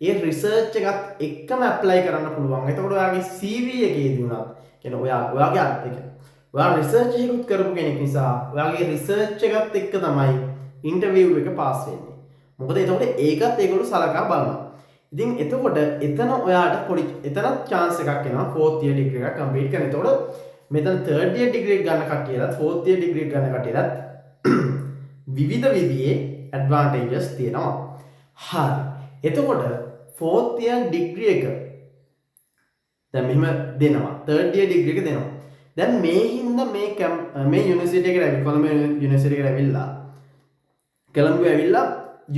ඒ රිසර්ච් එකත් එක්කම ඇප්ලයි කරන්න පුළුවන්. එතකොට ඔයාගේ CV එකේදී උනත් කියන්නේ ඔයා රිසර්ච් එකකුත් කරපු කෙනෙක් නිසා ඔයාගේ රිසර්ච් එකත් එක්ක තමයි ඉන්ටර්විව් එක පාස් වෙන්නේ. මොකද එතකොට ඒකත් ඒගොල්ලෝ සලකා බලනවා. ඉතින් එතකොට එතන ඔයාට පොඩි එතනත් chance එකක් එනවා 4th year degree එකක් කම්ප්ලීට් කරන්න. එතකොට මෙතන 3rd year degree එක ගන්න කට්ටියටත් 4th year degree එක ගන්න කට්ටියටත් විවිධ විදිහේ advantages තියෙනවා. හරි. එතකොට 4th year degree එක දැන් මෙහෙම දෙනවා. 3rd year degree එක දෙනවා. දැන් මේ හින්දා මේ යුනිවර්සිටි එකට ඇවිත් කොළඹ යුනිවර්සිටි එකට ඇවිල්ලා කොළඹ ඇවිල්ලා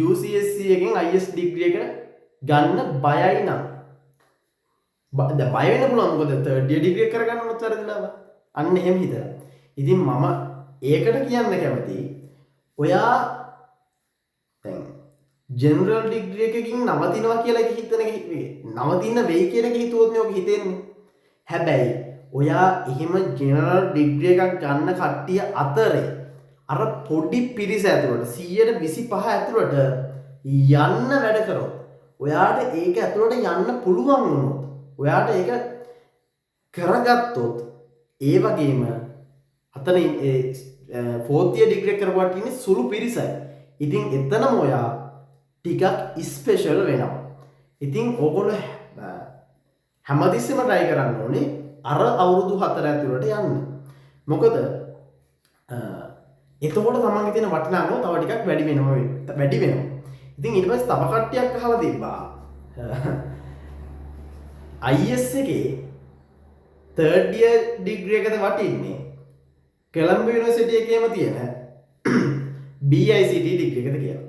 UCSC එකෙන් IS degree එක ගන්න බයයි නම් දැන් බය වෙන්න පුළුවන්. මොකද 3rd year degree එක කරගන්න උනත් වැරදිලා. අන්න එහෙම හිතලා. ඉතින් මම ඒකට කියන්න කැමතියි ඔයා දැන් ජෙනරල් ඩිග්‍රී එකකින් නවතිනවා කියලා නවතින්න වෙයි කියලා හිතුවොත් නේ ඔක හිතෙන්නේ. හැබැයි ඔයා එහෙම ජෙනරල් ඩිග්‍රී එකක් ගන්න කට්ටිය අතරේ අර පොඩි පිරිස ඇතුළට 125 ඇතුළට යන්න වැඩ කරොත් ඔයාට ඒක ඇතුළට යන්න පුළුවන් වුණොත් ඔයාට ඒක කරගත්තොත් ඒ වගේම අතන 4th year degree එක කරපුවාට ඉන්නේ සුළු පිරිසයි. ඉතින් එතනම ඔයා ටිකක් ස්පෙෂල් වෙනවා. ඉතින් ඕගොල්ලෝ හැමතිස්සෙම try කරන්න ඕනේ අර අවුරුදු 4 ඇතුළට යන්න. මොකද එතකොට තමන්ගේ තියෙන වටිනාකම තව ටිකක් වැඩි වෙනවා. ඉතින් ඊට පස්සේ තව කට්ටියක් අහලා තිබ්බා IS එකේ 3rd year degree එකද වටින්නේ කොළඹ යුනිවර්සිටි එකේම තියෙන BICT degree එකද කියලා.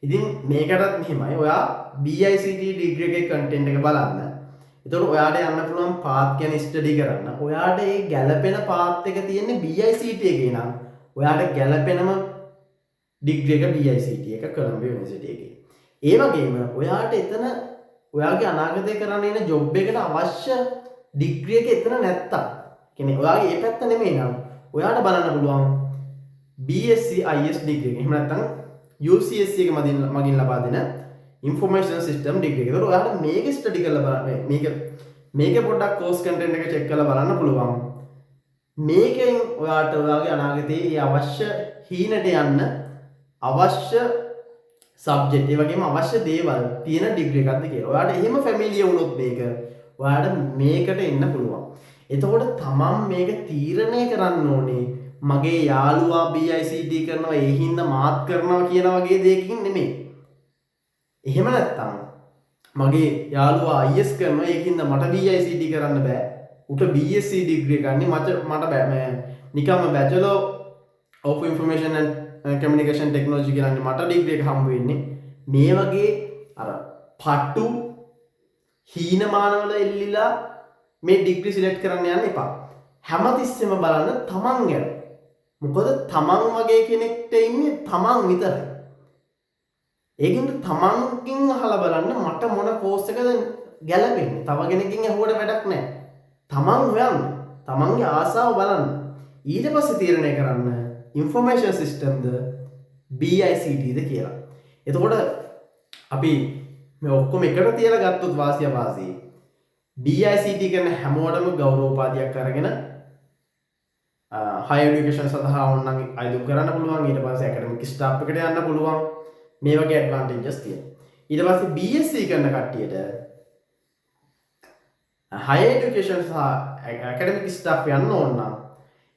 ඉතින් මේකටත් මෙහෙමයි. ඔයා BICT degree එකේ content එක බලන්න. එතකොට ඔයාට යන්න පුළුවන් path ගැන study කරන්න. ඔයාට ඒ ගැළපෙන path එක තියෙන්නේ BICT එකේ නම් ඔයාට ගැළපෙනම degree එක BICT එක කොළඹ යුනිවර්සිටි එකේ. ඒ වගේම ඔයාට එතන ඔයාගේ අනාගතේ කරන්න ඉන්න ජොබ් එකට අවශ්‍ය ඩිග්‍රී එක එතන නැත්තම් කියන්නේ ඔයාගේ ඒ පැත්ත නෙමෙයි නම් ඔයාට බලන්න පුළුවන් BSc IS ඩිග්‍රී එක. එහෙම නැත්නම් UCSC එක මගින් ලබා දෙන information system ඩිග්‍රී එක. ඒතකොට ඔයාට මේක ස්ටඩි කරලා බලන්න මේක පොඩ්ඩක් course content එක check කරලා බලන්න පුළුවන්. මේකෙන් ඔයාට ඔයාගේ අනාගතයේ ඒ අවශ්‍ය හීනට යන්න අවශ්‍ය සබ්ජෙක්ට් ඒ වගේම අවශ්‍ය දේවල් තියෙන ඩිග්‍රී එකක්ද කියලා. ඔයාට එහෙම ෆැමිලියර් වුණොත් මේක ඔයාට මේකට එන්න පුළුවන්. එතකොට තමන් මේක තීරණය කරන්න ඕනේ මගේ යාළුවා BICD කරනවා ඒ හින්දා මාත් කරනවා කියන වගේ දෙයකින් නෙමෙයි. එහෙම නැත්තම් මගේ යාළුවා IS කරනවා ඒකින්ද මට BICD කරන්න බෑ. උට BSc degree ගන්නේ මට බෑ. නිකම්ම Bachelor of Information and Communication Technology කියන්නේ මට degree එක හම්බ වෙන්නේ. මේ වගේ අර පටු හීනමානවල එල්ලිලා මේ degree select කරන්න යන්න එපා. හැමතිස්සෙම බලන්න තමන් ගැන. මොකද තමන් වගේ කෙනෙක්ට ඉන්නේ තමන් විතරයි. ඒකින්ද තමන්කින් අහලා බලන්න මට මොන කෝස් එකද ගැලපෙන්නේ. තව කෙනෙක්ගෙන් අහුවට වැඩක් නැහැ. තමන් හොයන්න. තමන්ගේ ආසාව බලන්න. ඊට පස්සේ තීරණය කරන්න information system ද BICT ද කියලා. එතකොට අපි මේ ඔක්කොම එකට තියලා ගත්තොත් වාසිය වාසී BICT කරන හැමෝටම ගෞරව උපාධියක් අරගෙන higher education සඳහා ඕනනම් අයදුම් කරන්න පුළුවන්. ඊට පස්සේ academic staff එකට යන්න පුළුවන්. මේ වගේ ඇඩ්වාන්ටේජස් තියෙනවා. ඊට පස්සේ BSc කරන කට්ටියට higher education සහ academic staff යන්න ඕන නම්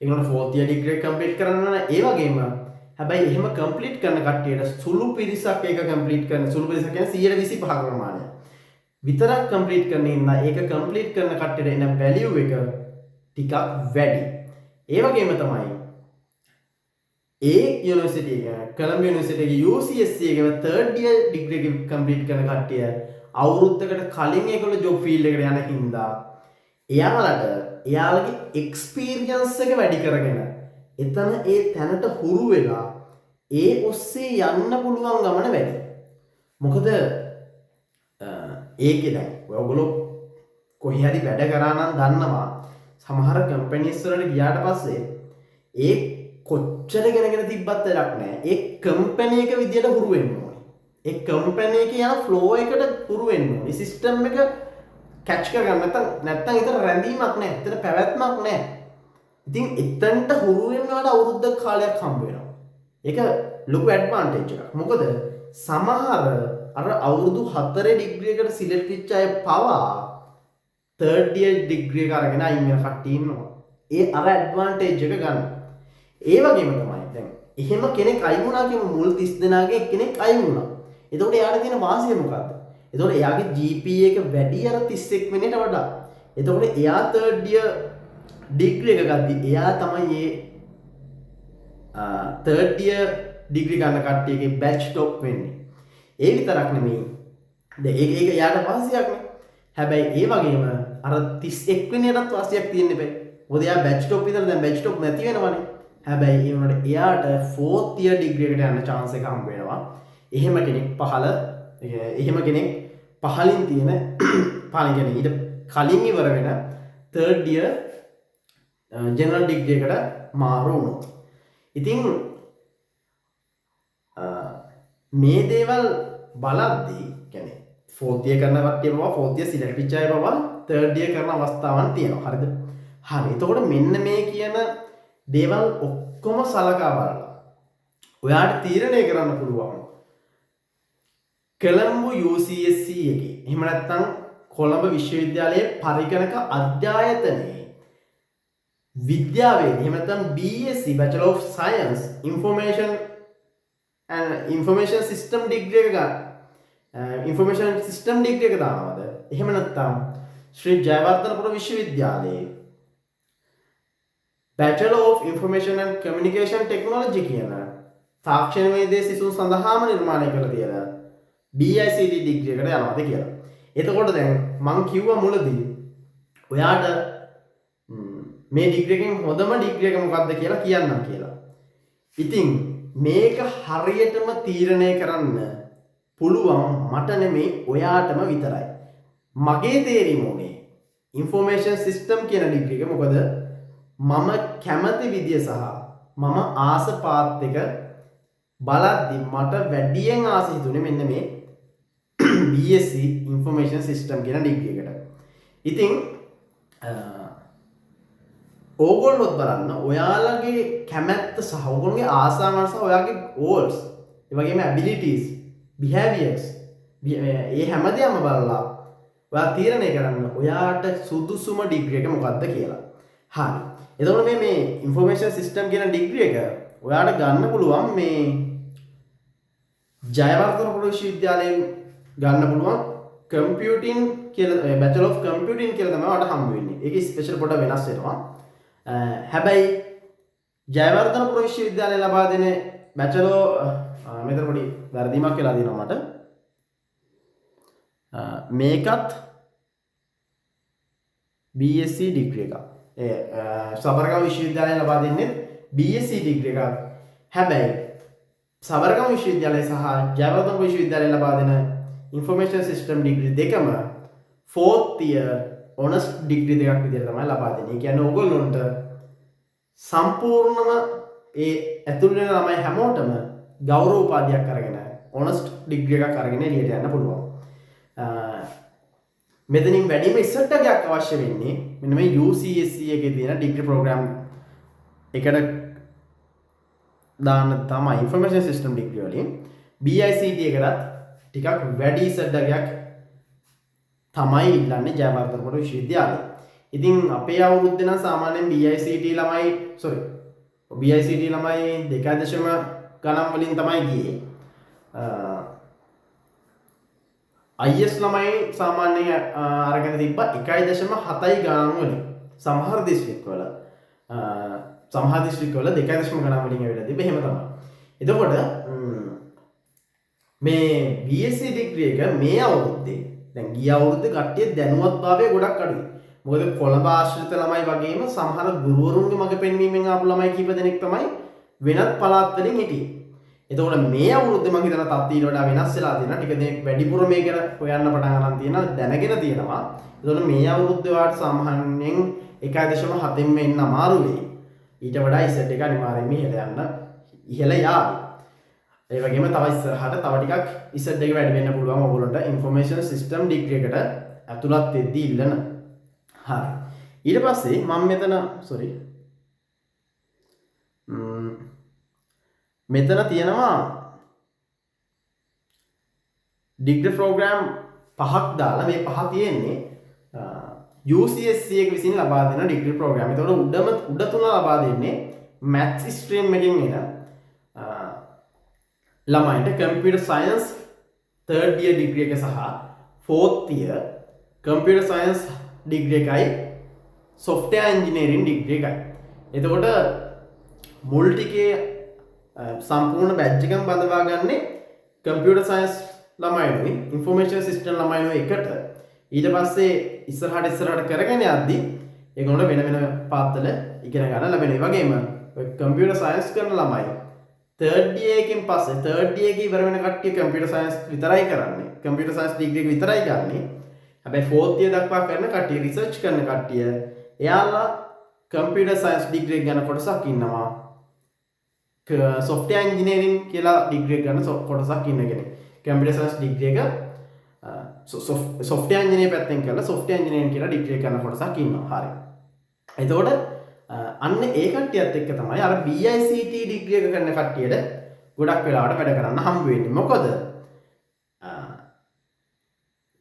ඒගොල්ලෝ 4th year degree complete කරන්න ඕන. ඒ වගේම හැබැයි එහෙම complete කරන කට්ටියට සුළු පිරිසක් ඒක complete කරන සුළු පිරිසක් කියන්නේ 125 ප්‍රමාණය විතරක් complete කරන ඉන්න ඒක complete කරන කට්ටියට එන value එක ටිකක් වැඩි. ඒ වගේම තමයි ඒ යුනිවර්සිටි එක කොලම්බියා යුනිවර්සිටි එකේ UCSC එකේ 3rd year degree එක complete කරන කට්ටිය අවුරුද්දකට කලින් ඒගොල්ලෝ job field එකට යන හින්දා එයාලගේ experience එක වැඩි කරගෙන එතන ඒ තැනට හුරු වෙලා ඒ ඔස්සේ යන්න පුළුවන් ගමන වැඩි. මොකද ඒකේ දැන් ඔයගොල්ලෝ කොහේ හරි වැඩ කරා නම් දන්නවා සමහර කම්පැනිස් වලට ගියාට පස්සේ ඒ කොච්චර ඉගෙනගෙන තිබ්බත් වැඩක් නැහැ. ඒ කම්පැනි එක විදියට හුරු වෙන්න ඕනේ. ඒ කම්පැනි එකේ යන ෆ්ලෝ එකට හුරු වෙන්න ඕනේ. සිස්ටම් එක කැච් කරගන්න නැත්නම් ඒතර රැඳීමක් නැහැ. ඒතර පැවැත්මක් නැහැ. ඉතින් එතනට හුරු වෙනවාට අවුරුද්දක් කාලයක් හම්බ වෙනවා. ඒක ලොකු ඇඩ්වාන්ටේජ් එකක්. මොකද සමහර අර අවුරුදු 4 ඩිග්‍රී එකට සිලෙක්ට් වෙච්ච අය පවා 3rd year degree එක අරගෙන අයින් වෙන කට්ටිය ඉන්නවා. ඒ අර ඇඩ්වාන්ටේජ් එක ගන්න. ඒ වගේම තමයි දැන් එහෙම කෙනෙක් අයින් වුණා කියමු මුල් 30 දෙනාගේ කෙනෙක් අයින් වුණා. එතකොට එයාට තියෙන වාසිය මොකද්ද? එතකොට එයාගේ GPA එක වැඩි අර 31 වෙනිට වඩා. එතකොට එයා 3rd year degree එක ගත්තී එයා තමයි ඒ 3rd year degree ගන්න කට්ටියගේ batch top වෙන්නේ. ඒ විතරක් නෙමෙයි. දැන් ඒක එයාට වාසියක් නේ. හැබැයි ඒ වගේම අර 31 වෙනියටත් වාසියක් තියෙන්න බෑ. මොකද එයා batch top විතර දැන් batch top නැති වෙනවනේ. හැබැයි ඒ වුණාට එයාට 4th year degree එකට යන්න chance එක හම්බ වෙනවා. එහෙම කෙනෙක් පහලින් තියෙන පහලින් කියන්නේ ඊට කලින් ඉවර වෙන 3rd year general degree එකට මාරු වුණොත්. ඉතින් මේ දේවල් බලද්දී කියන්නේ 4th year කරන කට්ටිය පවා 4th year select වෙච්ච අය පවා 3rd year කරන අවස්ථාවන් තියෙනවා. හරිද? හරි. එතකොට මෙන්න මේ කියන දේවල් ඔක්කොම සලකා බලලා ඔයාට තීරණය කරන්න පුළුවන් කොළඹ UCSC එකේ එහෙම නැත්නම් කොළඹ විශ්වවිද්‍යාලයේ පරිගණක අධ්‍යායතනයේ විද්‍යාවේදී එහෙම නැත්නම් BSc Bachelor of Science Information System degree එක ගන්න. Information System degree එක දානවද? එහෙම නැත්නම් ශ්‍රී ජයවර්ධනපුර විශ්වවිද්‍යාලයේ Bachelor of Information and Communication Technology කියන තාක්ෂණ වේදයේ සිසුන් සඳහාම නිර්මාණය කරලා තියෙන BICT degree එකට යනවාද කියලා. එතකොට දැන් මම කිව්වා මුලදී ඔයාට මේ degree එකෙන් හොඳම degree එක මොකක්ද කියලා කියන්නම් කියලා. ඉතින් මේක හරියටම තීරණය කරන්න පුළුවන් මට නෙමෙයි ඔයාටම විතරයි. මගේ තේරීම උනේ Information System කියන degree එක මොකද මම කැමති විදිය සහ මම ආස පාත් එක බලද්දි මට වැඩියෙන් ආස හිතුනේ මෙන්න මේ BSc Information System කියන degree එකට. ඉතින් ඕගොල්ලොත් බලන්න ඔයාලගේ කැමැත්ත සහ ඕගොල්ලෝගේ ආසාවන් සහ ඔයාගේ goals ඒ වගේම abilities behaviors ඒ හැමදේම බලලා ඔයා තීරණය කරන්න ඔයාට සුදුසුම ඩිග්‍රී එක මොකක්ද කියලා. හරි. එතකොට මේ ඉන්ෆර්මේෂන් සිස්ටම් කියන ඩිග්‍රී එක ඔයාට ගන්න පුළුවන් මේ ජයවර්ධනපුර විශ්වවිද්‍යාලයෙන් ගන්න පුළුවන් කම්පියුටින් කියලා බැචලර් ඔෆ් කම්පියුටින් කියලා තමයි ඔයාලට හම්බ වෙන්නේ. ඒකේ ස්පෙෂල් පොඩ වෙනස් වෙනවා. හැබැයි ජයවර්ධනපුර විශ්වවිද්‍යාලය ලබා දෙන බැචලර් මෙතන පොඩි වැරදීමක් වෙලා තියෙනවා මට. මේකත් BSc ඩිග්‍රී එකක්. සබරගම විශ්වවිද්‍යාලය ලබා දෙන්නේ BSc ඩිග්‍රී එකක්. හැබැයි සබරගම විශ්වවිද්‍යාලය සහ ජයවර්ධනපුර විශ්වවිද්‍යාලය ලබා දෙන ඉන්ෆර්මේෂන් සිස්ටම් ඩිග්‍රී දෙකම 4th year honors ඩිග්‍රී දෙකක් විදිහට තමයි ලබා දෙන්නේ. ඒ කියන්නේ ඕගොල්ලොන්ට සම්පූර්ණම ඒ ඇතුල් වෙන ළමයි හැමෝටම ගෞරව උපාධියක් අරගෙන honors ඩිග්‍රී එකක් අරගෙන එළියට යන්න පුළුවන්. මෙතනින් වැඩිම ඉස්සට්ටගයක් අවශ්‍ය වෙන්නේ මෙන්න මේ UCSC එකේ තියෙන ඩිග්‍රී ප්‍රෝග්‍රෑම් එකට දාන්න තමයි ඉන්ෆර්මේෂන් සිස්ටම් ඩිග්‍රී වලින් BICT එකටත් ටිකක් වැඩි ඉස්සට්ටගයක් තමයි ඉල්ලන්නේ ජයවර්ධනපුර විශ්වවිද්‍යාලය. ඉතින් අපේ අවුරුද්ද නම් සාමාන්‍යයෙන් BICT ළමයි 2 ගණන් වලින් තමයි ගියේ. IS ළමයි සාමාන්‍යයෙන් අරගෙන තිබ්බා 1.7 ගණන් වලින්. සමහර දිස්ත්‍රික්කවල 2 ගණන් වලින් ඇවිල්ලා තිබ්බේ එහෙම තමයි. එතකොට මේ BSc ඩිග්‍රී එක මේ අවුරුද්දේ දැන් ගිය අවුරුද්දේ කට්ටිය දැනුවත්භාවය ගොඩක් අඩුයි. මොකද කොළඹ ආශ්‍රිත ළමයි වගේම සමහර ගුරුවරුන්ගේ මඟ පෙන්වීමෙන් ආපු ළමයි කීප දෙනෙක් තමයි වෙනත් පළාත් වලින් හිටියේ. එතකොට මේ අවුරුද්දේ මම හිතන තත්ත්වයට වඩා වෙනස් වෙලා තියෙනවා. ටික දෙනෙක් වැඩිපුර මේක හොයන්න පටන් ගන්න තියෙනවා, දැනගෙන තියෙනවා. එතකොට මේ අවුරුද්දේ වාට සාමාන්‍යයෙන් 1.7න් එන්න අමාරු වෙයි. ඊට වඩා ඉසෙට් එක අනිවාර්යයෙන්ම ඉහළ යාවි. ඒ වගේම තව ඉස්සරහට තව ටිකක් ඉසෙට් එක වැඩි වෙන්න පුළුවන් ඔයගොල්ලන්ට ඉන්ෆර්මේෂන් සිස්ටම් ඩිග්‍රී එකට ඇතුළත් වෙද්දී ඉල්ලන. හරි. ඊට පස්සේ මම මෙතන තියෙනවා ඩිග්‍රී ප්‍රෝග්‍රෑම් 5ක් දාලා මේ 5 තියෙන්නේ UCSC එක විසින් ලබා දෙන ඩිග්‍රී ප්‍රෝග්‍රෑම්. ඒතකොට උඩ තුන ලබා දෙන්නේ maths stream එකකින් එන ළමයින්ට computer science 3rd year degree එක සහ 4th year computer science degree එකයි software engineering degree එකයි. එතකොට මුල් ටිකේ සම්පූර්ණ බැච් එකම බඳවා ගන්නේ computer science ළමයිනුයි information system ළමයිනුයි එකට. ඊට පස්සේ ඉස්සරහට කරගෙන යද්දී ඒගොල්ලෝ වෙන වෙන පාත්වල ඉගෙන ගන්න ලැබෙනවා. ඒ වගේම computer science කරන ළමයි 3rd year එකෙන් පස්සේ 3rd year එක ඉවර වෙන කට්ටිය computer science විතරයි කරන්නේ. computer science degree එක විතරයි ගන්නෙ. හැබැයි 4th year දක්වා කරන කට්ටිය research කරන කට්ටිය එයාලා computer science degree එක ගන්න කොටසක් ඉන්නවා. software engineering කියලා degree එක ගන්න කොටසක් ඉන්න කෙනෙක්. computer science degree එක software engineer පැත්තෙන් කරලා software engineering කියලා degree එක ගන්න කොටසක් ඉන්නවා. හරි. එතකොට අන්න ඒ කට්ටියත් එක්ක තමයි අර BICT ඩිග්‍රී එක කරන කට්ටියට ගොඩක් වෙලාවට වැඩ කරන්න හම්බ වෙන්නේ. මොකද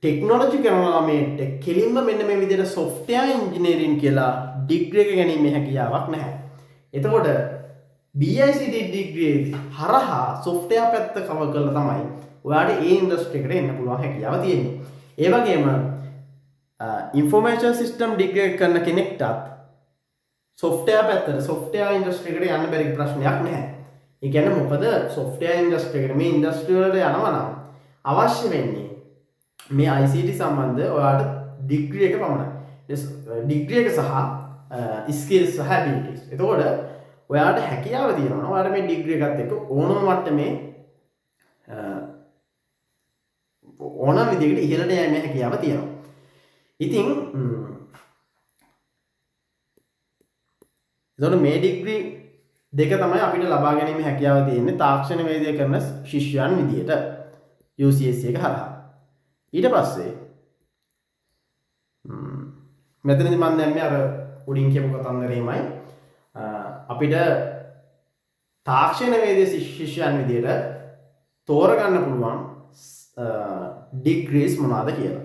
ටෙක්නොලොජි කරන ළමයින්ට කෙලින්ම මෙන්න මේ විදිහට software engineering කියලා ඩිග්‍රී එක ගැනීමේ හැකියාවක් නැහැ. එතකොට BICT ඩිග්‍රී හරහා software පැත්ත කවර් කරලා තමයි ඔයාලට ඒ ඉන්ඩස්ට්‍රි එකට එන්න පුළුවන් හැකියාව තියෙන්නේ. ඒ වගේම information system ඩිග්‍රී එක කරන කෙනෙක්ටත් software පැත්තට software industry එකට යන්න බැරි ප්‍රශ්නයක් නැහැ. ඒ කියන්නේ මොකද software industry එකට මේ industry වලට යනවා නම් අවශ්‍ය වෙන්නේ මේ ICT සම්බන්ධ ඔයාලට degree එක පමණයි. degree එක සහ skills සහ abilities. එතකොට ඔයාලට හැකියාව තියෙනවා. ඔයාලට මේ degree එකත් එක්ක ඕනම මට්ටමේ ඕනම විදිහකට ඉහළට යෑමේ හැකියාව තියෙනවා. ඉතින් එතකොට මේ ඩිග්‍රී දෙක තමයි අපිට ලබා ගැනීම හැකියාව තියෙන්නේ තාක්ෂණ වේදය කරන ශිෂ්‍යයන් විදියට UCSC එක හරහා. ඊට පස්සේ මෙතනදි මම දැම්මේ අර උඩින් කියපු කතන්දරේමයි අපිට තාක්ෂණ වේදය ශිෂ්‍යයන් විදියට තෝරගන්න පුළුවන් ඩිග්‍රීස් මොනවාද කියලා.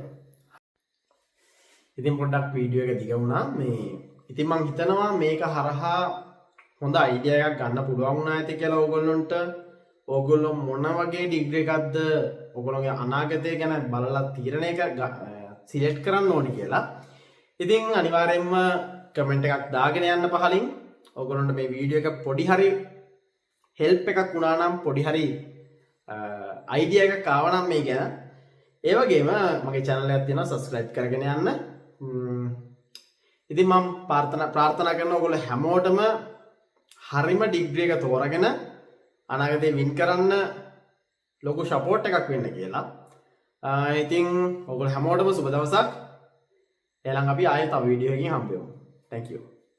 ඉතින් පොඩ්ඩක් වීඩියෝ එක දිග වුණා මේ ඉතින් මං හිතනවා මේක හරහා හොඳ අයිඩියා එකක් ගන්න පුළුවන් වුණා ඇති කියලා ඕගොල්ලොන්ට ඕගොල්ලෝ මොන වගේ ඩිග්‍රී එකක්ද ඕගොල්ලෝගේ අනාගතය ගැන බලලා තීරණය සිලෙක්ට් කරන්න ඕනි කියලා. ඉතින් අනිවාර්යයෙන්ම කමෙන්ට් එකක් දාගෙන යන්න පහලින් ඕගොල්ලන්ට මේ වීඩියෝ එක පොඩි හරි හෙල්ප් එකක් වුණා නම් පොඩි හරි අයිඩියා එකක් ආවා නම් මේ ගැන ඒ වගේම මගේ channel එකක් තියෙනවා subscribe කරගෙන යන්න. ඉතින් මම ප්‍රාර්ථනා කරනවා ඔයගොල්ලෝ හැමෝටම හරිම ඩිග්‍රී එක තෝරගෙන අනාගතේ වින් කරන්න ලොකු සපෝට් එකක් වෙන්න කියලා. ඉතින් ඔයගොල්ලෝ හැමෝටම සුබ දවසක්. ඊළඟ අපි ආයෙත් තව වීඩියෝ එකකින් හම්බ වෙමු. Thank you.